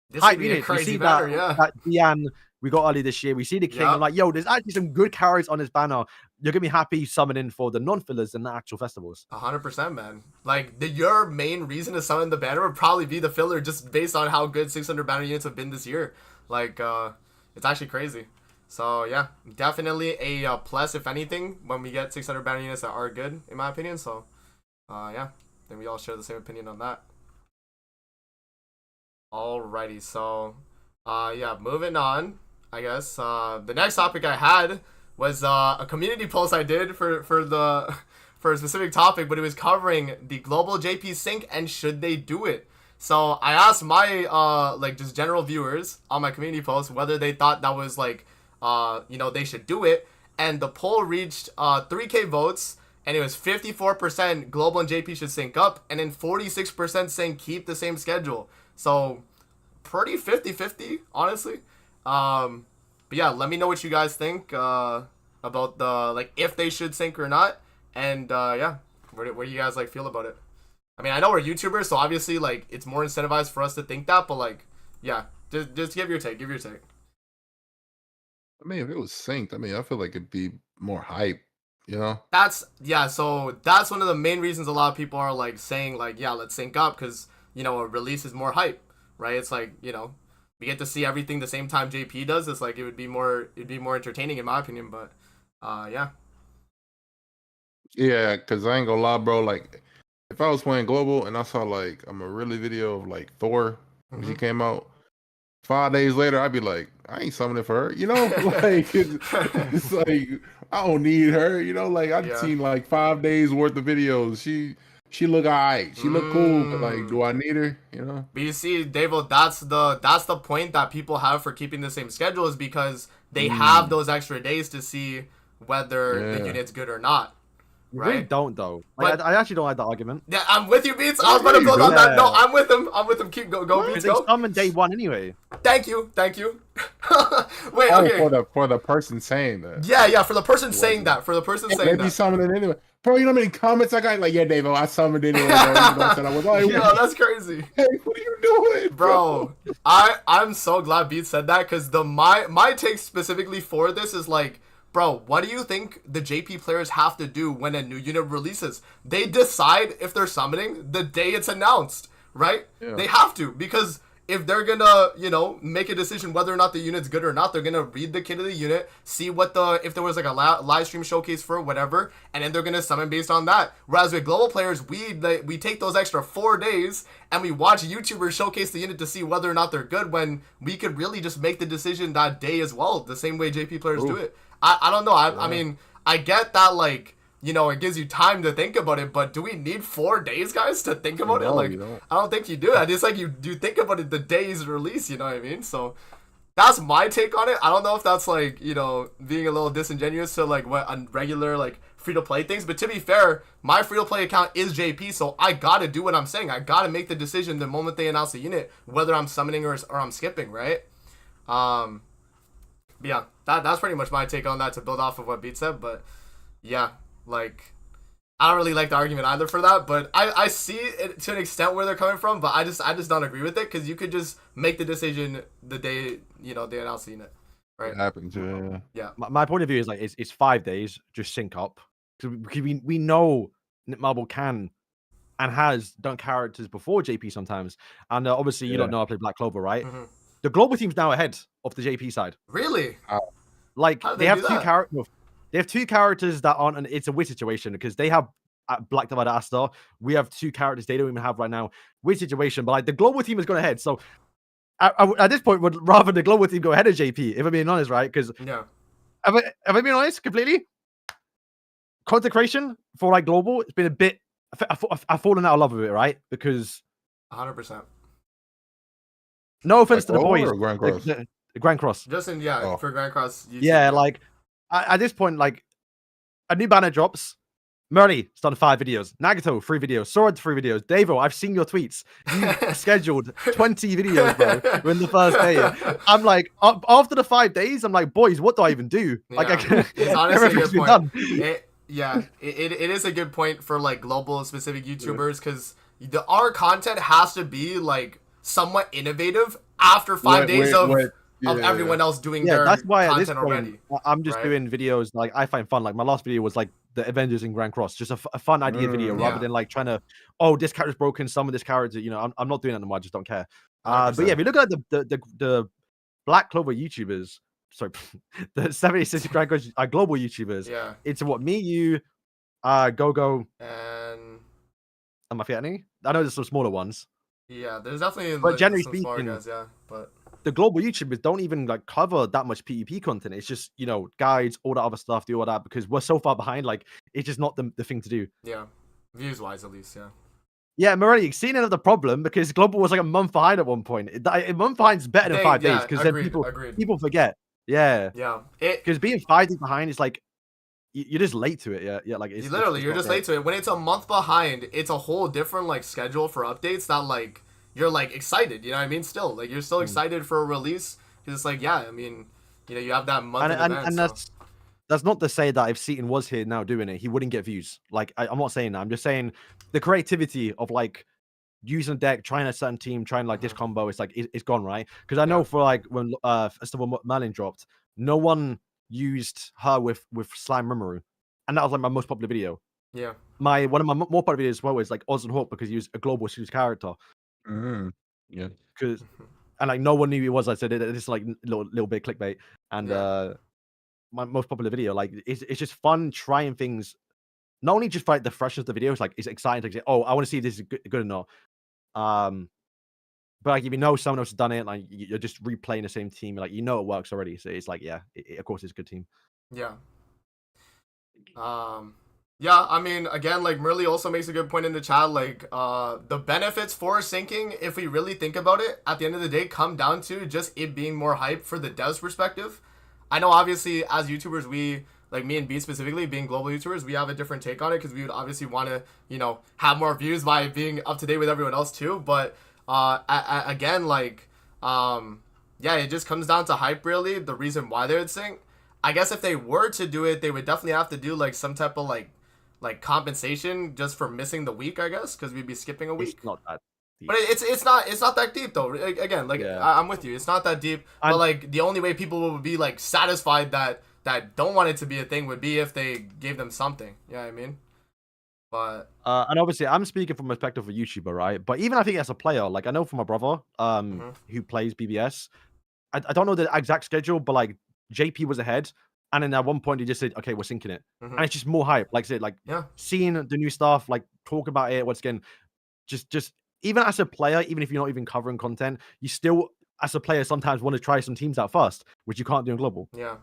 This
hype
would be a
units. We
crazy
see
banner,
that,
yeah.
that Diane we got early this year. We see the King.
Yeah.
I'm like, yo, there's actually some good carries on this banner. You're gonna be happy summoning for the non-fillers and the actual festivals.
100%, man. Like, your main reason to summon the banner would probably be the filler, just based on how good 600 banner units have been this year. Like, it's actually crazy. So, yeah, definitely a plus, if anything, when we get 600 banner units that are good, in my opinion. So, yeah, then we all share the same opinion on that. Alrighty, so, yeah, moving on, I guess. The next topic I had was a community post I did for a specific topic, but it was covering the global JP sync and should they do it. So I asked my like just general viewers on my community post whether they thought that was like they should do it, and the poll reached 3K votes, and it was 54% global and JP should sync up, and then 46% saying keep the same schedule. So pretty 50-50, honestly. But yeah, let me know what you guys think about the like if they should sync or not, and yeah, where do you guys like feel about it? I mean, I know we're YouTubers, so obviously like it's more incentivized for us to think that, but like yeah, just give your take.
I mean, if it was synced, I mean, I feel like it'd be more hype, you know?
So that's one of the main reasons a lot of people are like saying like, yeah, let's sync up, because a release is more hype, right? It's like, we get to see everything the same time JP does. It's like it'd be more entertaining in my opinion, but yeah.
Yeah, because I ain't gonna lie, bro. Like, if I was playing global and I saw like a really video of like Thor when she came out, 5 days later I'd be like, I ain't summoning for her, like it's like I don't need her, like I've seen like 5 days worth of videos. She look alright, she look cool, but like, do I need her?
But you see, Davo, that's the point that people have for keeping the same schedule, is because they have those extra days to see whether the unit's good or not. Right?
Really don't though. Like, I actually don't like that argument.
Yeah, I'm with you, Beats. I was about to build on that. No, I'm with him. Keep go, Beats.
They
Go.
summon day one anyway.
Thank you. Wait,
oh,
okay.
For the person saying that.
Yeah. For the person saying that.
They be summoning anyway. Bro, you know how many comments I got? Like, yeah, Dave, I summoned anyway. Bro. I said I was like,
yo, that's crazy.
Hey, what are you doing,
bro? I'm so glad Beats said that, because my take specifically for this is like, bro, what do you think the JP players have to do when a new unit releases? They decide if they're summoning the day it's announced, right? Yeah. They have to, because if they're gonna, make a decision whether or not the unit's good or not, they're gonna read the kit of the unit, see if there was like a live stream showcase for whatever, and then they're gonna summon based on that. Whereas with global players, we take those extra 4 days and we watch YouTubers showcase the unit to see whether or not they're good, when we could really just make the decision that day as well, the same way JP players do it. I don't know. I mean, I get that, like, it gives you time to think about it, but do we need 4 days, guys, to think about it? Like, I don't think you do. It's like you do think about it the day's release, you know what I mean? So that's my take on it. I don't know if that's like, being a little disingenuous to like what on regular like free-to-play things, but to be fair, my free-to-play account is JP, so I gotta do what I'm saying. I gotta make the decision the moment they announce the unit, whether I'm summoning or I'm skipping, right? But yeah, that's pretty much my take on that, to build off of what Beat said. But yeah, like, I don't really like the argument either for that, but I see it to an extent where they're coming from, but I just don't agree with it, because you could just make the decision the day they announce the unit, right?
It happens, yeah.
My point of view is like it's 5 days, just sync up, because we know Marble can and has done characters before JP sometimes, and obviously you don't know I play Black Clover, right? The global team's now ahead of the JP side.
Really?
Like they have 2 characters. They have 2 characters that aren't, and it's a weird situation because they have Black Divide Astar. We have 2 characters they don't even have right now. Weird situation, but like the global team has gone ahead. So at this point, would rather the global team go ahead of JP, if I'm being honest, right? Because
yeah,
have I been honest completely? Consecration for like global, it's been a bit. I've fallen out of love with it, right? Because
100%.
No offense to the
Global
boys,
or Grand Cross?
the Grand Cross.
Just in for Grand Cross.
Yeah, like at this point, like a new banner drops. Murray has done 5 videos. Nagato 3 videos. Sword 3 videos. Davo, I've seen your tweets. You scheduled 20 videos, bro, in the first day. I'm like, after the 5 days, I'm like, boys, what do I even do?
Yeah.
Like, I can.
It's honestly a good point. Yeah, it is a good point for like global specific YouTubers because our content has to be like somewhat innovative after 5 days of
yeah.
everyone else doing
Yeah,
their
that's why at this
content
point
already,
I'm just
right?
doing videos like I find fun. Like my last video was like the Avengers in Grand Cross, just a fun idea video rather
Yeah,
than like trying to, oh, this character's broken, some of this character, I'm not doing that anymore. I just don't care. But yeah,
100%.
if you look at the Black Clover YouTubers, sorry, the 76 Grand Cross global YouTubers,
Yeah,
it's what me, you, Gogo,
and
am I forgetting any? I know there's some smaller ones,
yeah, there's definitely
but
like
generally
some smaller
speaking,
guys, yeah, but
the global YouTubers don't even like cover that much PvP content. It's just, guides, all that other stuff, do all that because we're so far behind. Like, it's just not the thing to do.
yeah, views wise at least, yeah.
Yeah, Morelli, seeing another problem because global was like a month behind at one point. A month behind is better than 5 days because then
agreed.
people forget. Yeah,
Yeah,
because being 5 days behind is like you're just late to it. Yeah, like it's
you're
not
just
great.
late to it. When it's a month behind, it's a whole different like schedule for updates that like you're like excited. You know what I mean? Still, like you're still excited for a release because it's like yeah, I mean, you have that month in advance.
And
So.
that's not to say that if Seaton was here now doing it, he wouldn't get views. Like I'm not saying that. I'm just saying the creativity of like using a deck, trying a certain team, trying like this combo, it's like it's gone, right? Because I know for like when Festival Merlin dropped, no one used her with Slime Rimuru, and that was like my most popular video.
Yeah.
One of my more popular videos as well is like Oz and Hawk because he was a global series character.
Yeah.
Because and like no one knew who he was. I said it's like little bit clickbait, and my most popular video, like it's just fun trying things. Not only just for like the freshness of the videos, like it's exciting to say, oh, I want to see if this is good or not. But like if you know someone else has done it, like you're just replaying the same team, like it works already. So it's like, yeah, of course it's a good team.
Yeah. Yeah, I mean, again, like Merly also makes a good point in the chat. Like, the benefits for syncing, if we really think about it, at the end of the day, come down to just it being more hype for the devs perspective. I know, obviously, as YouTubers, we like me and B specifically, being global YouTubers, we have a different take on it because we would obviously want to, have more views by being up to date with everyone else too. But again, like, yeah, it just comes down to hype. Really, the reason why they would sync. I guess if they were to do it, they would definitely have to do like some type of like compensation just for missing the week, I guess, because we'd be skipping a week.
It's not that deep.
But it's not that deep though. Again, like
Yeah.
I'm with you. It's not that deep. But like the only way people would be like satisfied that don't want it to be a thing would be if they gave them something. You know what I mean? But
and obviously I'm speaking from the perspective of a YouTuber, right? But even I think as a player, like I know from my brother, who plays BBS, I don't know the exact schedule, but like JP was ahead. And then at one point he just said, okay, we're syncing it. And it's just more hype. Like I said, like seeing the new stuff, like talk about it once again, just even as a player, even if you're not even covering content, you still as a player sometimes want to try some teams out first, which you can't do in global.
Yeah.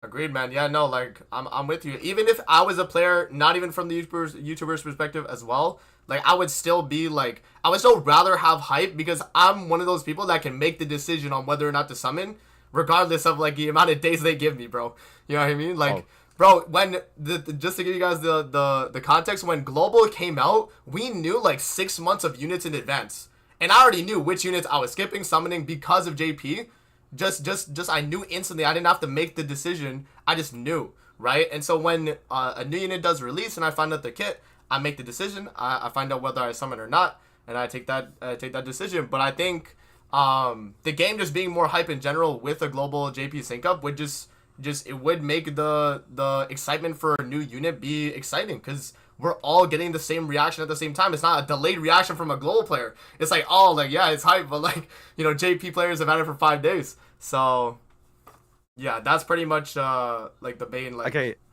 Agreed, man. Yeah, no, like I'm with you. Even if I was a player, not even from the YouTuber's perspective as well, like I would still be like I would still rather have hype because I'm one of those people that can make the decision on whether or not to summon, regardless of like the amount of days they give me, bro. You know what I mean? Like, bro, when just to give you guys the context, when Global came out, we knew like 6 months of units in advance, and I already knew which units I was skipping summoning because of JP. Just I knew instantly. I didn't have to make the decision. I just knew, right? And so when a new unit does release and I find out the kit, I make the decision. I find out whether I summon or not, and I take that decision. But I think the game just being more hype in general with a global JP sync up would just it would make the excitement for a new unit be exciting because we're all getting the same reaction at the same time. It's not a delayed reaction from a global player. It's like, oh, like, yeah, it's hype, but like, JP players have had it for 5 days. So yeah, that's pretty much like the main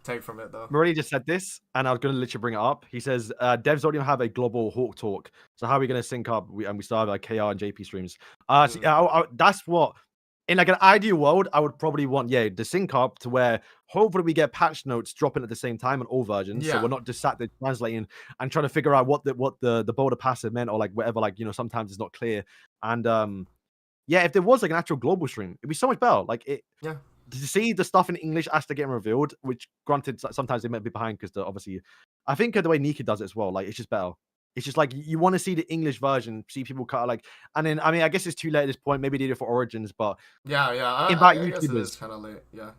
take from it though.
Marie just said this, and I was gonna literally bring it up. He says devs don't even have a global Hawk talk. So how are we gonna sync up? We still have like KR and JP streams. So, that's what in like an ideal world, I would probably want the sync up to where hopefully we get patch notes dropping at the same time on all versions. So we're not just sat there translating and trying to figure out what the boulder passive meant or like whatever. Like sometimes it's not clear. And if there was like an actual global stream, it'd be so much better. Like to see the stuff in English as they're getting revealed, which granted sometimes they might be behind because obviously I think the way Nika does it as well, like it's just better. It's just like you want to see the English version, see people cut like, and then I mean I guess it's too late at this point. Maybe they did it for Origins, but
I
invite
guess it is
YouTubers.
kind of late. Yeah,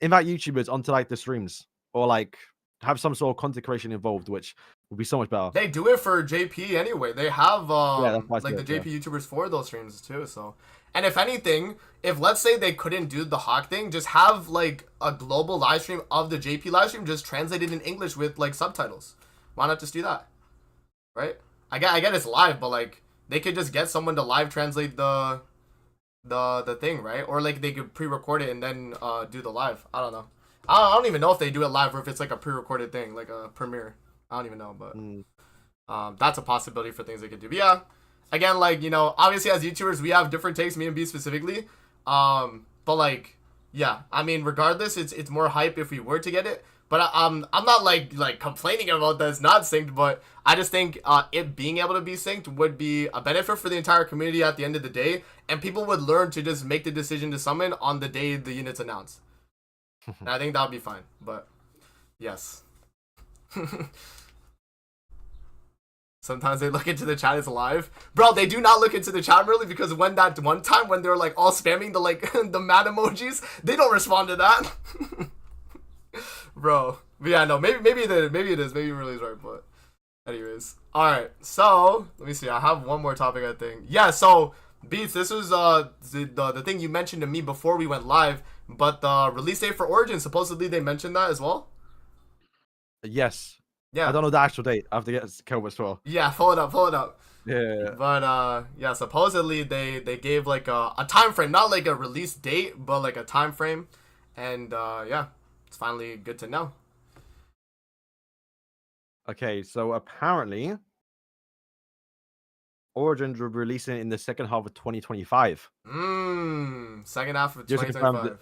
Invite YouTubers onto like the streams. or like have some sort of content creation involved, which would be so much better.
They do it for JP anyway. They have
that's why I
like the
said,
JP YouTubers for those streams too. So, and if anything, if let's say they couldn't do the Hawk thing, just have like a global live stream of the JP live stream, just translated in English with like subtitles. Why not just do that? Right? I get it's live, but like they could just get someone to live translate the thing, right? Or like they could pre-record it and then do the live. I don't know. I don't even know if they do it live or if it's like a pre-recorded thing, like a premiere. I don't even know, but that's a possibility for things they could do. But yeah, again, like, you know, obviously as YouTubers, we have different takes, me and B specifically. But like, yeah, I mean, regardless, it's more hype if we were to get it. But I'm not like complaining about that it's not synced, but I just think it being able to be synced would be a benefit for the entire community at the end of the day, and people would learn to just make the decision to summon on the day the unit's announced. And I think that would be fine, but yes. Sometimes they look into the chat as live. Bro, they do not look into the chat really, because when that one time when they're like all spamming the like the mad emojis, they don't respond to that. Bro. But yeah, no, maybe it is. Maybe really is right, but anyways. Alright, so let me see. I have one more topic, I think. Yeah, so Beats, this was the thing you mentioned to me before we went live, but the release date for Origin, supposedly they mentioned that as well?
Yes.
Yeah.
I don't know the actual date. I have to get Kelvin as well.
Yeah, pull it up.
Yeah.
But yeah, supposedly they gave like a time frame, not like a release date, but like a time frame. And yeah, it's finally good to know.
Okay, so apparently Origins will be releasing in the second half of 2025.
Second half of
Just to confirm
2025.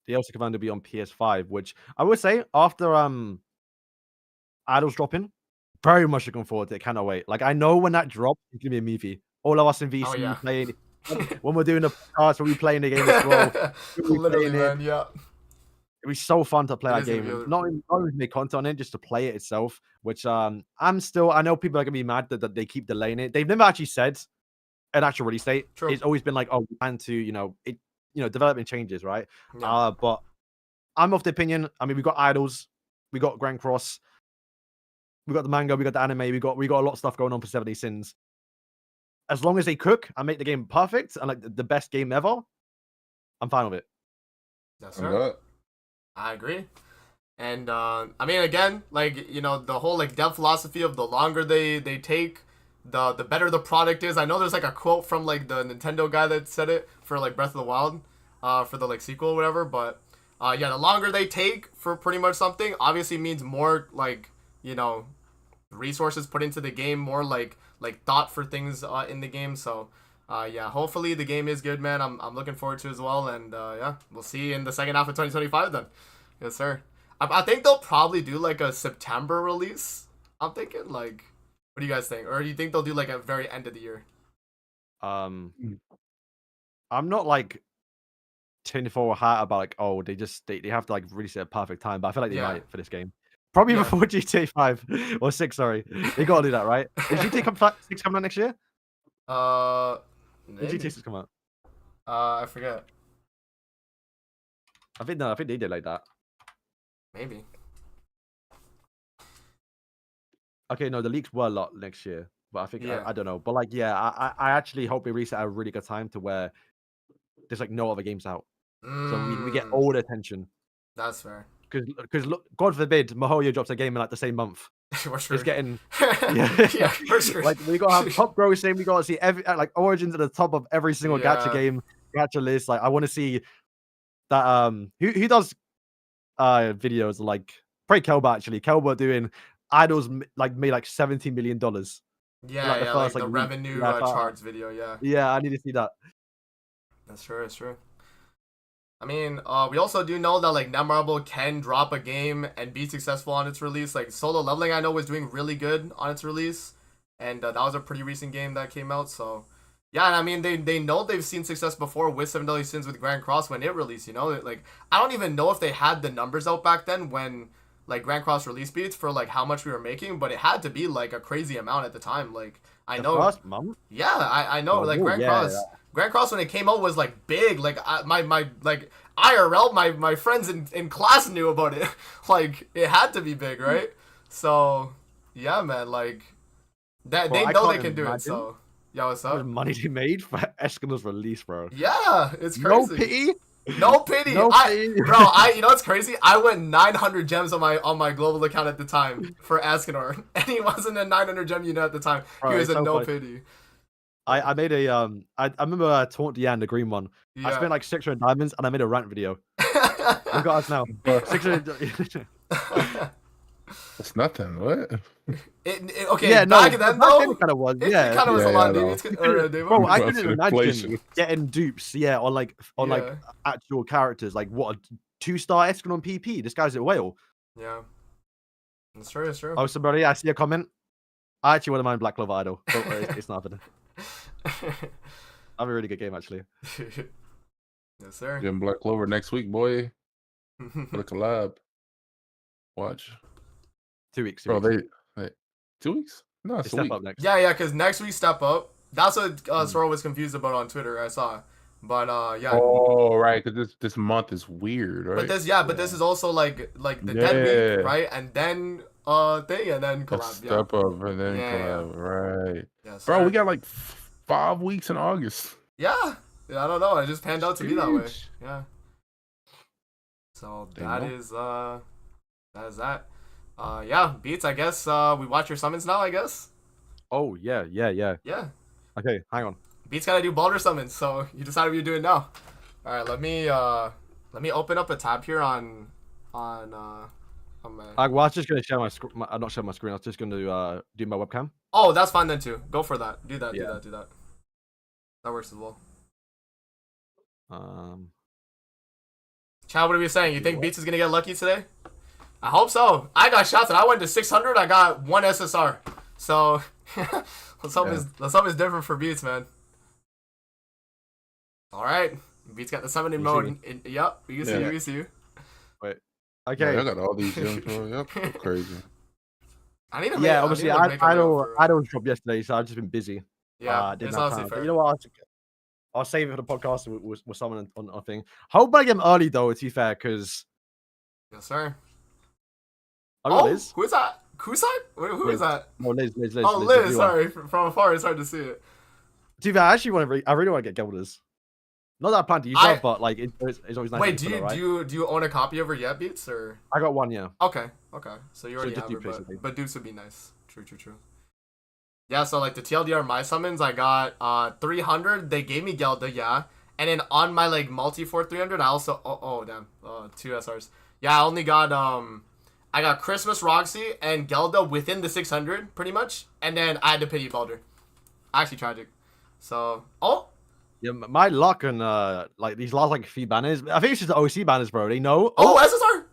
They also confirmed to be on PS5, which I would say after Idols dropping, very much looking forward to it. Cannot wait. Like, I know when that drops, it's gonna be a movie. All of us in VC
yeah.
playing when we're doing the podcast, we'll be playing the game as well.
Literally, man, yeah.
It'd be so fun to play that
is gonna
game.
be
Not even make content on it, just to play it itself. Which I know people are gonna be mad that they keep delaying it. They've never actually said an actual release date.
True.
It's always been like, oh, we plan to, development changes, right?
Yeah.
But I'm of the opinion. I mean, we got Idols, we got Grand Cross, we got the manga, we got the anime, we got a lot of stuff going on for 70 Sins. As long as they cook and make the game perfect and like the best game ever, I'm fine with it.
Yes, sir. I agree. And I mean, again, like, you know, the whole like dev philosophy of the longer they take, the better the product is. I know there's like a quote from like the Nintendo guy that said it for like Breath of the Wild, for the like sequel or whatever. But yeah, the longer they take for pretty much something, obviously means more like, you know, resources put into the game, more like thought for things in the game. So yeah, hopefully the game is good, man. I'm looking forward to it as well. And yeah, we'll see in the second half of 2025 then. Yes, sir. I think they'll probably do like a September release. I'm thinking, like, what do you guys think? Or do you think they'll do like a very end of the year?
I'm not like tinfoil hat about like, oh, they have to like release it at a perfect time, but I feel like they might for this game. Probably before GTA 5 or 6, sorry. They gotta do that, right? Is GTA 6 coming out next year?
Maybe.
Did GTA 6 come out?
I forget.
I think they did like that.
Maybe.
Okay, no, the leaks were a lot next year, but I think I don't know. But like, yeah, I actually hope they release it at a really good time to where there's like no other games out, so we get all the attention.
That's fair.
Because look, God forbid, MiHoYo drops a game in like the same month.
It's
getting
yeah, for sure.
Like we gotta have top grossing. We gotta see every like Origins at the top of every single gacha game, gacha list. Like I want to see that. Who does videos like probably Kelba actually. Kelba doing Idols like made like $17 million.
Yeah,
like
the first, like the revenue charts video.
Yeah, I need to see that.
That's true. It's true. I mean, we also do know that like Netmarble can drop a game and be successful on its release. Like Solo Leveling, I know was doing really good on its release, and that was a pretty recent game that came out. So yeah, and I mean they know they've seen success before with 7 Deadly Sins with Grand Cross when it released. You know, like I don't even know if they had the numbers out back then when like Grand Cross release beats for like how much we were making, but it had to be like a crazy amount at the time. Like I know.
First month?
Yeah, I know. Like Grand Cross. Grand Cross when it came out was like big. Like my like IRL, my friends in class knew about it. Like it had to be big, right? So yeah, man, like that
Bro,
they
I
know they
can't
can do it.
imagine
So yeah, what's
How much
up?
money they made for Escanor's release, bro.
Yeah, it's
No
crazy.
pity.
No pity.
No pity.
Bro, you know what's crazy? I went 900 gems on my global account at the time for Askinor, and he wasn't a 900 gem unit at the time.
Bro,
He was
it's
a
so
no
funny.
pity.
I made a I remember Taunt Diane, the green one. I
Yeah.
spent like 600 diamonds and I made a rant video. Look at us now. 600.
That's nothing. What?
Okay,
Yeah, no,
back then though,
it kind of was.
it
Yeah,
kind of was
Yeah,
a lot,
yeah,
dude.
no.
It's, Devo?
bro, I
Bro,
couldn't
it's inflation.
imagine getting dupes. Yeah, on like
Yeah.
actual characters. Like what a 2-star Escanor PP. This guy's a whale.
Yeah. It's true, it's true.
Oh, somebody, I see a comment. I actually wouldn't mind Black Clover Idol. But it's not happening. That'd be a really good game, actually.
Yes, sir.
Getting Black Clover next week, boy. For the collab. Watch.
2 weeks. 2
Bro,
weeks.
they 2 weeks? No,
They
it's a
step
week.
up next.
Yeah, because next week step up. That's what
Mm.
Sora was confused about on Twitter. I saw, but yeah.
Oh, right, because this month is weird, right?
But this, but this is also like the dead
Yeah.
week, right? And then thing, and then
A
collab. Yeah.
step up and then
Yeah, yeah.
collab, right?
Yes,
Bro,
sir.
we got like 5 weeks in August.
Yeah, I don't know. It just panned out to be that way.
Sheesh.
Yeah. So
They
that
know.
is that. Yeah, Beats. I guess we watch your summons now. I guess.
Oh, yeah.
Yeah.
Okay, hang on.
Beats gotta do Baldur summons, so you decided what you're doing now. All right, let me open up a tab here on my.
Well, I was just gonna share my screen. Not share my screen. I was just gonna do my webcam.
Oh, that's fine then too. Go for that. Do that.
Yeah.
Do that. That works as well. Chad, what are we saying? You think Beats is gonna get lucky today? I hope so. I got shots and I went to 600. I got 1 SSR. So let's hope it's different for Beats, man. All right, Beats got the summoning
You
mode. Yep, you see
Yeah.
you. You see you.
Okay.
Yeah, I got all these gems, bro. Yep, that's crazy.
I need to make.
Yeah, obviously,
I need to make a video for-
I don't drop yesterday, so I've just been busy.
Yeah,
Didn't
it's
have
honestly
time.
fair.
But you know what? I'll save it for the podcast with someone on a thing. Hope I get him early though. To be fair, because
Yes, sir.
I got
Oh,
Liz.
who is that? Who's that? Who is
Liz.
that?
No, Liz.
Oh,
the
Liz.
blue one.
Sorry, from afar, it's hard to see it.
To be fair, I really want to get Gelders. Not that I plan to use that, but like it's always nice.
Wait,
to
do
put it,
you
right?
do you own a copy of her yet, Beats, or?
I got one, yeah.
Okay. So you
So
already
just
have
do
her,
basically.
but Dukes would be nice. True. Yeah, so like the TLDR my summons, I got 300. They gave me Gelda, yeah. And then on my like multi for 300, I also damn, 2 SRs. Yeah, I only got I got Christmas Roxy and Gelda within the 600 pretty much, and then I had to pity Baldur. Actually tragic. So
Yeah, my luck and like these last like few banners. I think it's just the OC banners, bro. They know.
SSR.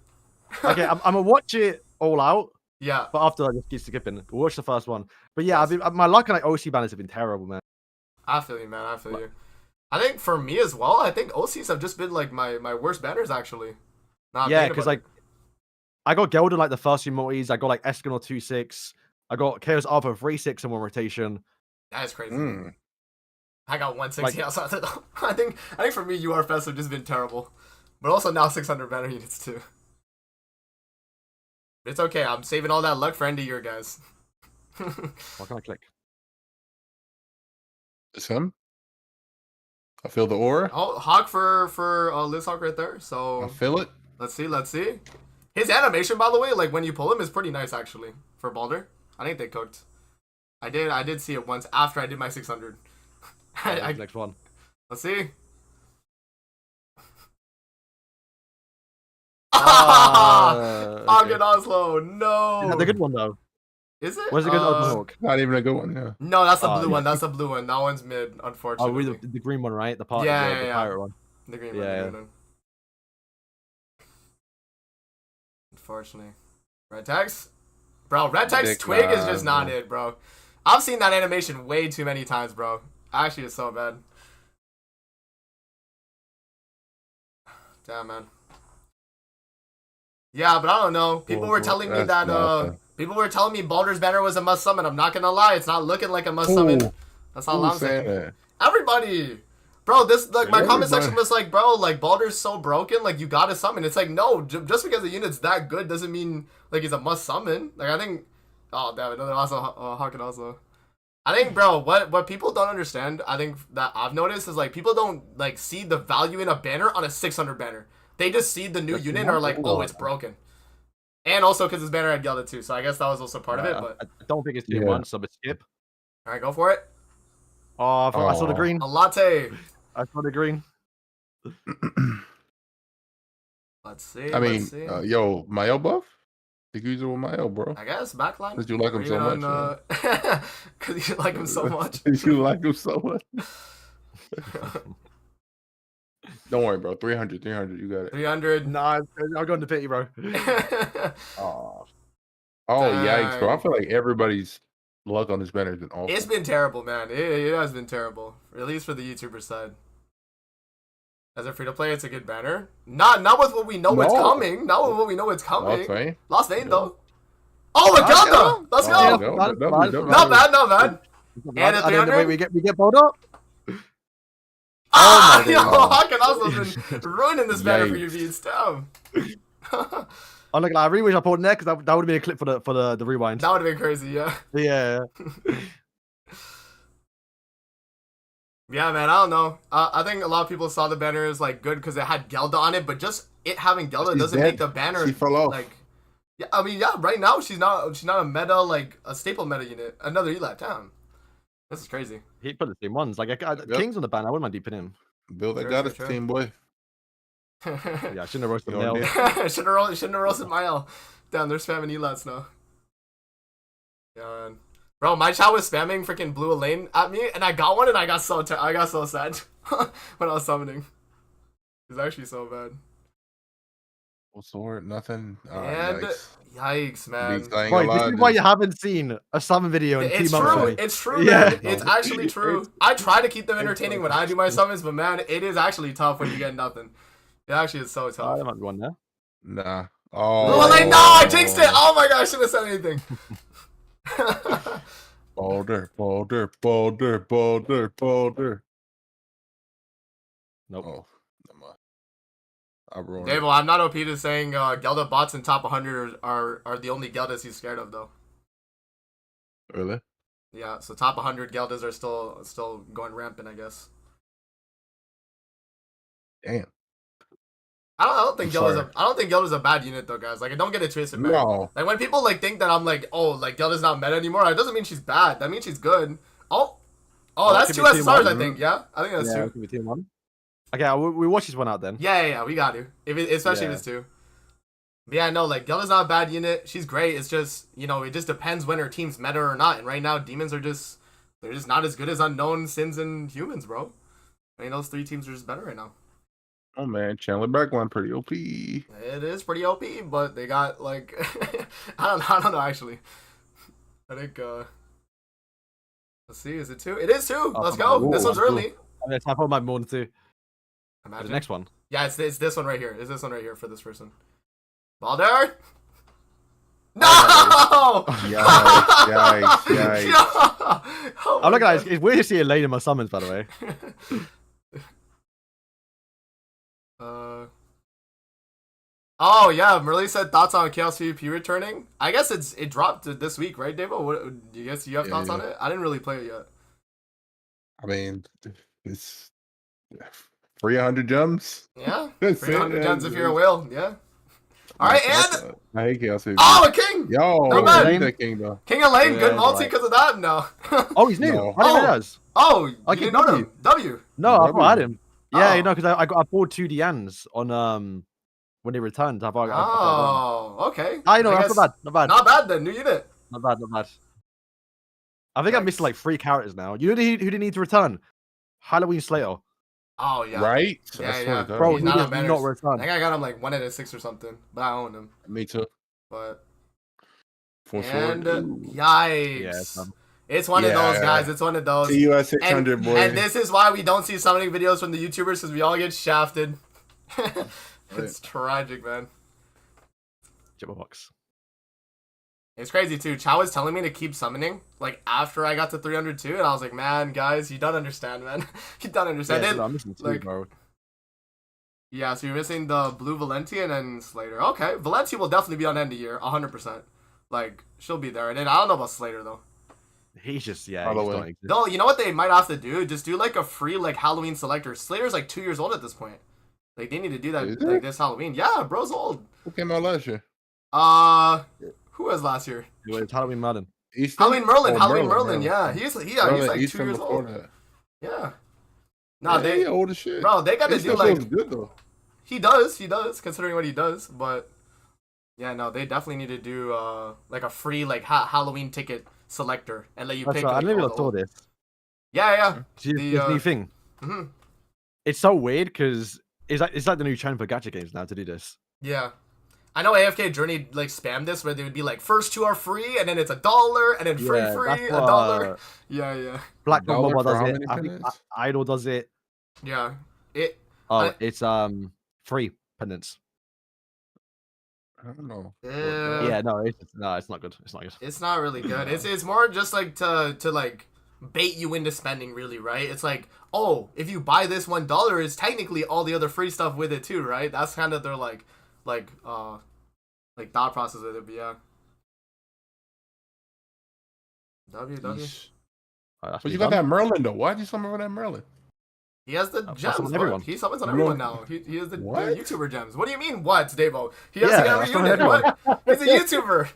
Okay, I'm gonna watch it all out.
Yeah.
But after I just keep skipping, we'll watch the first one. But yeah, my luck and like OC banners have been terrible, man.
I feel you, man. I feel you. I think for me as well, I think OCs have just been like my worst banners actually. Nah, I'm
Yeah,
thinking
because
about
like I got Gelder like the first few multis. I got like Escanor 2-6. I got Chaos Alpha 3-6 in one rotation.
that is crazy.
Mm.
I got 160 outside the I think for me URFS have just been terrible. But also now 600 banner units too. It's okay, I'm saving all that luck for end of year, guys.
What can I click?
It's him. I feel the aura.
Oh, Hawk for Liz Hawk right there.
I
So
feel it.
let's see. His animation, by the way, like when you pull him, is pretty nice actually for Baldur. I think they cooked. I did see it once after I did my 600.
Next one.
Let's see. Ogden Oslo, no.
Is that the good one though?
Is it?
Where's the good Ogden Hawk?
Not even a good one. Yeah.
No, that's the
Oh,
blue
yeah.
one. That's the blue one. That one's mid,
Oh,
unfortunately.
the green one, right? The part,
Yeah,
the
yeah.
pirate one.
The green
Yeah.
one. Unfortunately. Red Text? Bro, Red Text
Dick
Twig is
nod,
just not
bro.
it, bro. I've seen that animation way too many times, bro. Actually, it's so bad. Damn, man. Yeah, but I don't know. People were telling me
That's
that
nothing.
people were telling me Baldur's Banner was a must summon. I'm not gonna lie, it's not looking like a must summon. That's all I'm
Who's saying
saying.
that?
Everybody. Bro, this like my comment
Everybody-
section was like, bro, like Baldur's so broken, like you gotta summon. It's like no, just because the unit's that good doesn't mean like he's a must summon. Like I think, oh damn, another also Hawken also. I think, bro, what people don't understand, I think that I've noticed is like people don't like see the value in a banner on a 600 banner. They just see the new
That's
unit and are like,
not-
oh, it's broken. And also because his banner had Gelda too, so I guess that was also part of it. But
I don't think it's 2
Yeah.
1, so but skip.
all right, go for it.
Oh, I saw the
Aw.
green.
A latte.
I saw the green.
Let's see.
I mean,
let's see.
yo, Mayo buff? Think you use it with Mayo, bro?
I guess backline.
Because you like him
Or
so
even
much.
Because you like him so much.
You like him so much. Don't worry, bro. 300, you got it.
300.
Nah, I'll go into pity, bro.
Oh, yikes, bro. I
Dang.
feel like everybody's luck on this banner has been awful.
It's been terrible, man. It has been terrible. At least for the YouTuber side. As a free to play, it's a good banner. Not with what we know what's
No.
coming. Not with what we know what's coming.
Lost Fame?
Lost name
No.
though. Oh, a
Let's
Gelda! Let's
Oh,
go!
no,
Not-
no,
not-
no,
Not bad, not bad.
And
And a
then
300?
wait, we get bowled up.
Ah,
my
yo,
God.
Hawken also been ruining this banner for you,
Yikes.
beats. Damn.
Oh, look, I really wish I pulled in there because that would have been a clip for the rewind.
That would have been crazy, yeah.
Yeah.
Yeah, man, I don't know. I think a lot of people saw the banner as like good because it had Gelda on it, but just it having Gelda
She's
doesn't
dead.
make the banner
She fell off.
like. Yeah, I mean, yeah, right now she's not a meta like a staple meta unit. Another Elat, damn. This is crazy.
He put the same ones. Like, King's on the ban. I wouldn't mind deeping him.
Build that
Sure,
goddess
sure.
team, boy.
Yeah, I shouldn't have roasted
You
Nail.
already
shouldn't have roasted my L. Damn, they're spamming Elats now. Yeah, man. Bro, my chat was spamming freaking blue lane at me, and I got one, and I got so sad when I was summoning. It's actually so bad.
Full sword, nothing.
And
Yikes.
yikes, man.
Beats, I ain't
Boy,
gonna
this
lie,
is why
this-
you haven't seen a summon video in 2
It's
months.
true.
for me.
It's true,
Yeah.
man. It's actually true. I try to keep them entertaining when I do my summons, but man, it is actually tough when you get nothing. It actually is so
Oh,
tough.
there might be one there.
Nah.
Blue
Oh,
lane, no, I jinxed it. Oh my gosh, I shouldn't have said anything.
Boulder.
Nope.
Oh, never mind. I ruined
Dave,
it.
I'm not OP to saying Gelda bots in top 100 are the only Geldas he's scared of, though.
Really?
Yeah, so top 100 Geldas are still going rampant, I guess.
Damn.
I don't think
I'm
Gelda's a bad unit though, guys. Like, don't get it twisted, man.
No.
Like when people like think that I'm like, oh, like Gelda's not meta anymore, it doesn't mean she's bad. That means she's good. Oh,
Oh,
that's
could
two
be
SSRs, I
team
think. Yeah, I think that's
Yeah,
two.
it could be team 1. Okay, we watch this one out then.
Yeah, we got to. Especially if
Yeah.
it's two. But yeah, no, like Gelda's not a bad unit. She's great. It's just, it just depends when her team's meta or not. And right now, demons they're just not as good as unknown, sins, and humans, bro. I mean, those 3 teams are just better right now.
Oh man, Chandler backline pretty OP.
It is pretty OP, but they got like I don't know actually. I think let's see, is it 2? It is 2. Let's go.
ooh,
This one's
ooh.
early.
I thought might be more than 2. The
Imagine.
next one.
Yeah, it's this one right here. It's this one right here for this person. Baldur? No!
Yikes.
Oh
I'm
my
not gonna.
God.
It's weird to see a lane in my summons, by the way.
Oh yeah, Merle said thoughts on Chaos PvP returning. I guess it dropped this week, right, Davo? What do you guess? You have thoughts on
Yeah.
it? I didn't really play it yet.
I mean, it's 300 gems.
Yeah,
That's
300
it.
gems if you're a whale. Yeah. All right, and
I hate Chaos PvP.
oh, a king,
Yo,
not
I
bad.
hate that king though.
King of Lane,
Yeah,
good multi
right.
because of that. No.
Oh, he's new.
No.
I didn't
Oh.
realize.
Oh, you
Okay,
didn't know
W.
them. W.
No, I thought I had him. Yeah,
Oh.
because I bought 2 Dians on when they returned. I thought.
Oh, okay.
I know,
I
that's
guess-
not bad. Not bad.
Not bad then. New unit.
Not bad. Not bad. I think I missed like 3 characters now. You know who didn't need to return? Halloween Slayer.
Oh yeah.
Right?
Yeah,
I swear
yeah.
to God.
Bro,
He's
he
not
does
on banners.
not
I
return.
think I got him like 1 out of 6 or something, but I own him.
Me too.
But
Full
and
sword. Ooh.
yikes.
Yeah, it's,
It's one of those
Yeah.
guys. It's one of those.
See you at
And,
600, boy.
and this is why we don't see summoning videos from the YouTubers because we all get shafted. It's tragic, man.
Jibberbox.
It's crazy too. Chow was telling me to keep summoning like after I got to 302, and I was like, man, guys, you don't understand, man. You don't understand.
Yeah,
Then,
I'm missing two,
like,
bro.
yeah, so you're missing the blue Valentia and then Slater. Okay, Valentia will definitely be on end of year, 100%. Like, she'll be there. And then I don't know about Slater though.
He's just
By the
he's
way.
don't exist.
No, you know what they might have to do? Just do like a free like Halloween selector. Slater's like 2 years old at this point. Like they need to do that
Is
like
it?
this Halloween. Yeah, bro's old.
Who came out last year?
Who was last year?
It was Halloween Merlin.
Easton?
Halloween Merlin.
Oh,
Halloween Merlin. Yeah, he's
Merlin
like 2
Easton
years
before
old.
that.
Yeah. No,
Yeah,
they
he old as shit.
bro, they gotta
He
do
still
like
feels good though.
he does, considering what he does. But yeah, no, they definitely need to do like a free like Halloween ticket selector and let you
That's
pick.
right. I
Like,
never
all
even saw
the-
this.
Yeah.
See,
The,
this new thing.
Mhm.
It's so weird because it's like the new trend for gacha games now to do this.
Yeah. I know AFK Journey like spammed this where they would be like first two are free and then it's $1 and then free
Yeah, that's
a
what,
dollar. Yeah.
Black Dog
$1
Mobile
for
does
how
it.
many
I think
pendants?
Idol does it.
Yeah. It
Oh, it's free pendants.
I don't know.
Yeah.
Yeah, no, it's not good. It's not good.
it's not really good. It's more just like to like bait you into spending really, right? It's like, oh, if you buy this $1, it's technically all the other free stuff with it too, right? That's kind of their like thought process with it, but yeah. W.
Yeesh.
Alright, that's
But
me
you got
done.
that Merlin though. Why'd you summon that Merlin?
He has the
I'll
gems.
summon
What?
everyone.
He summons on
You
everyone
don't-
now. He has the
What?
YouTuber gems. What do you mean, what, Davo? He has
Yeah,
to
I'll
get
summon
every unit.
everyone.
What? He's a YouTuber.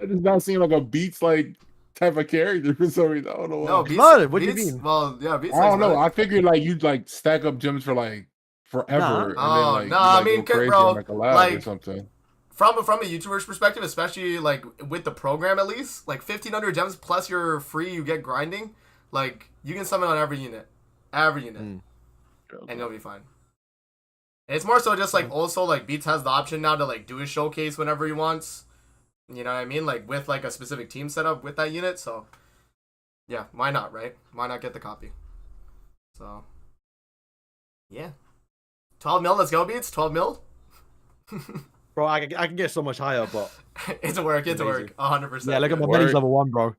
That does not seem like a Beats like type of character for some reason. I don't know why.
No, Beats,
Merlin, what do you
Beats-
mean?
Well, yeah, Beats
I don't
likes
know.
Merlin.
I figured like you'd like stack up gems for like forever,
Nah.
and
Oh,
then like,
no,
you,
I
like,
mean,
go crazy
bro,
on, like a lab or
like-
something.
From a YouTuber's perspective, especially like with the program at least, like 1,500 gems plus your free you get grinding, like you can summon on every unit, and you'll be fine. And it's more so just like also like Beats has the option now to like do a showcase whenever he wants. You know what I mean? Like with like a specific team setup with that unit. So yeah, why not, right? Why not get the copy? So yeah, 12 mil. Let's go, Beats. 12 mil.
Bro, I can get so much higher, but
It's a work. It's a
Amazing.
work. 100%.
yeah, look at my
Word.
Benny's level 1, bro.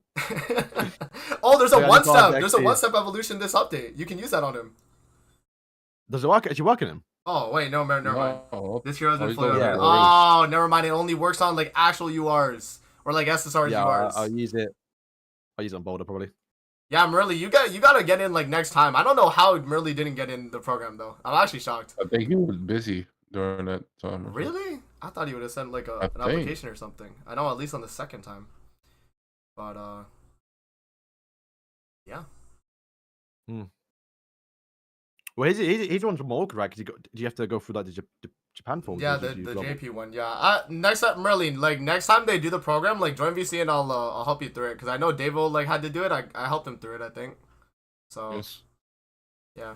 Oh, there's a
Yeah, I
one
saw
step.
that
There's a
too.
one step evolution this update. You can use that on him.
Does it work? Actually work on him?
Oh wait, no, never mind.
Oh,
This hero's been
he's
floated.
going
Yeah.
Oh, never mind. It only works on like actual URs or like SSR
Yeah,
URs.
I'll use it. I'll use it on Boulder probably.
Yeah, Merly, you gotta get in like next time. I don't know how Merly didn't get in the program though. I'm actually shocked.
I think he was busy during that time. or something.
Really? I thought he would have sent like
I
an
think.
application or something. I know at least on the second time. But yeah.
Well, he's one from Morocco, right? Because do you have to go through like the Japan form?
Yeah, the JP one. Yeah. Next time, Merlin, like next time they do the program, like join VC and I'll help you through it because I know Davo like had to do it. I helped him through it. I think. So
Yes.
yeah.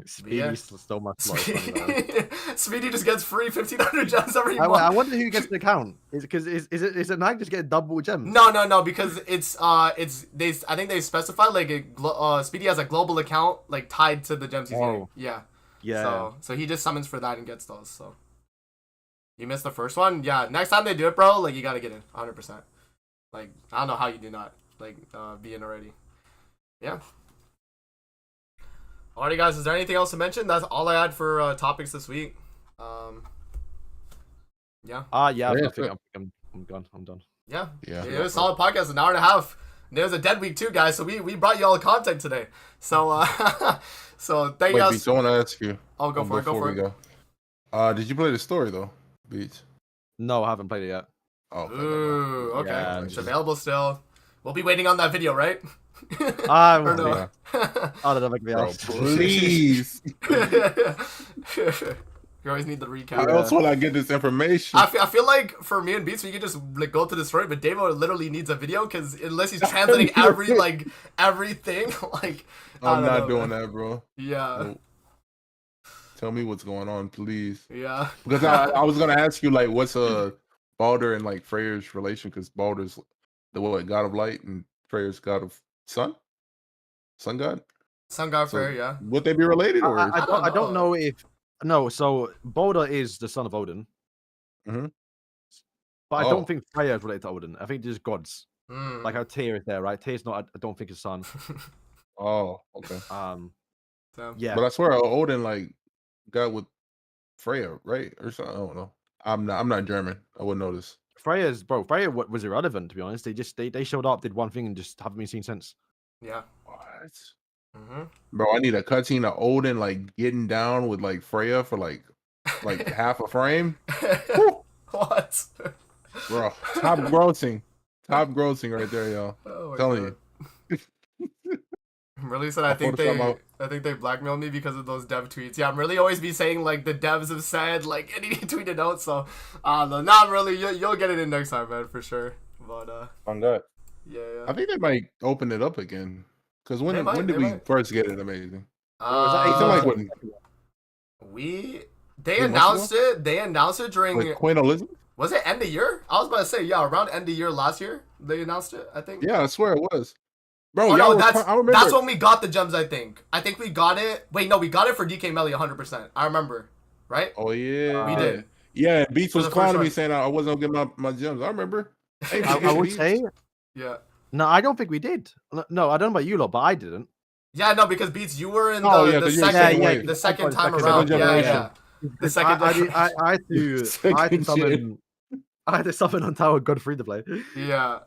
Speedy
Yeah.
stole my slot. It's funny, though.
Speedy just gets free 1,500 gems every
I
month.
wonder who gets the account. Is it Nag just get double gems?
No, because it's they I think they specify like Speedy has a global account like tied to the gems he's getting.
Oh.
Yeah.
Yeah.
So he just summons for that and gets those. So you missed the first one. Yeah. Next time they do it, bro, like you gotta get in 100%. Like I don't know how you do not like be in already. Yeah. Alrighty, guys. Is there anything else to mention? That's all I had for topics this week. Yeah.
Yeah.
Yeah,
I think I'm gone. I'm done.
Yeah.
Yeah.
It was a solid podcast, an hour and a half. It was a dead week too, guys. So we brought you all content today. So so thank you
Wait,
guys.
Beats, I want to ask you.
Oh, go for it. Go
before
for
we
it.
go. Did you play the story though, Beats?
No, I haven't played it yet.
Oh, okay,
Ooh, okay.
Yeah,
It's
just-
available still. We'll be waiting on that video, right?
I
Or
will.
no?
Yeah.
Oh, that make me
Bro,
ask.
please.
You always need the recap.
Where else will I get this information?
I feel like for me and Beats, we could just like go to the story, but Davo literally needs a video because unless he's translating everything, like I
I'm
don't
not
know,
doing
man.
that, bro.
Yeah,
Nope. Tell me what's going on, please.
yeah.
Because I was gonna ask you like, what's Baldur and like Freyr's relation? Because Baldur's the what, god of light, and Freyr's god of sun god.
Sun God
So-
Fair, yeah.
Would they be related or?
I don't know if no. So Boulder is the son of Odin.
Mhm.
But I
Oh.
don't think Freya is related to Odin. I think just gods.
Mm.
Like how Tyr is there, right? Tyr's not. I don't think his son.
Oh, okay.
So,
Yeah.
But I swear Odin like got with Freya, right? Or something. I don't know. I'm not German. I wouldn't know this.
Freya was irrelevant, to be honest. They showed up, did one thing, and just haven't been seen since.
yeah.
What?
Mm-hmm.
Bro, I need a cutscene of Odin like getting down with like Freya for like half a frame. Woo!
What?
Bro, top grossing. Top grossing right there, y'all.
Oh my
Telling
God.
you.
Really said I think they blackmailed me because of those dev tweets. Yeah, I'm really always be saying like the devs have said like and he tweeted out. So no, not really. You'll get it in next time, man, for sure. But
On that.
yeah.
I think they might open it up again. Because when
They
did we
might.
first get it? Amazing.
Was that
I feel like when
they
8 months
announced
ago?
it. They announced it during.
with Queen Elizabeth?
Was it end of year? I was about to say yeah, around end of year last year they announced it. I think.
Yeah, I swear it was. Bro,
Oh no,
I remember.
that's when we got the gems. I think we got it. Wait, no, we got it for DK Melly 100%. I remember, right?
Oh yeah,
We did.
Yeah, Beats
For
was
the first
clowning me
one.
saying I wasn't gonna get my gems. I remember. Hey,
I would
Beats.
say
Yeah.
no. I don't think we did. No, I don't know about you lot, but I didn't.
Yeah, no, because Beats, you were in
Oh,
the,
yeah,
the
'cause you're
second,
second wave.
the second time
Second
around. Yeah,
generation.
yeah. The second.
I had to
Second
summon. I had to summon on Tower God free to play.
Yeah.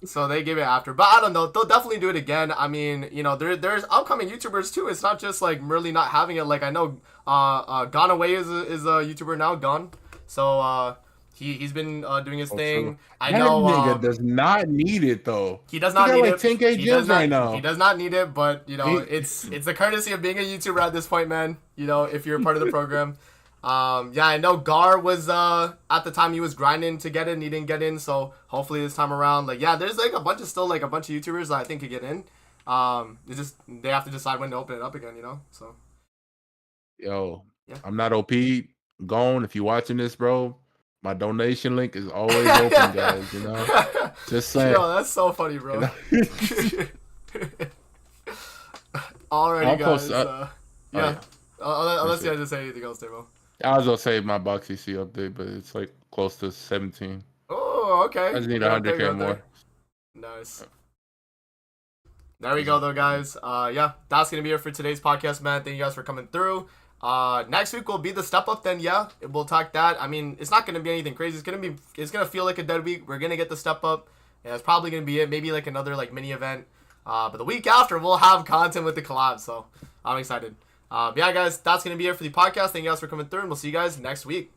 So they gave it after, but I don't know. They'll definitely do it again. I mean, you know, there's upcoming YouTubers too. It's not just like really not having it. Like I know, Gone Away is a YouTuber now, Gone. So he's been doing his thing.
True.
I
That
know.
nigga does not need it though.
He does not
got
need
like
it.
10K
He
gems
does not,
right now.
He does not need it, but you know,
He-
it's the courtesy of being a YouTuber at this point, man. You know, if you're a part of the program. Yeah, I know Gar was at the time he was grinding to get in, he didn't get in, so hopefully this time around, like yeah, there's like a bunch of YouTubers that I think could get in. It's just they have to decide when to open it up again, you know. So
Yo,
Yeah.
I'm not OP. Gone. If you're watching this, bro, my donation link is always open, guys. You know, just saying.
Yo, that's so funny, bro.
You know?
Alrighty,
I'll
guys.
post-
Yeah.
yeah.
Unless
That's
you
it.
had to say anything else, Davo.
I was gonna say my box CC update, but it's like close to 17.
Oh, okay.
I just need
Yeah, there you
100K
go,
more.
Nice. There we go, though, guys. Yeah, that's gonna be it for today's podcast, man. Thank you guys for coming through. Next week will be the step up. Then yeah, we'll talk that. I mean, it's not gonna be anything crazy. It's gonna feel like a dead week. We're gonna get the step up. Yeah, it's probably gonna be it. Maybe like another like mini event. But the week after we'll have content with the collab. So I'm excited. But yeah, guys, that's gonna be it for the podcast. Thank you guys for coming through, and we'll see you guys next week.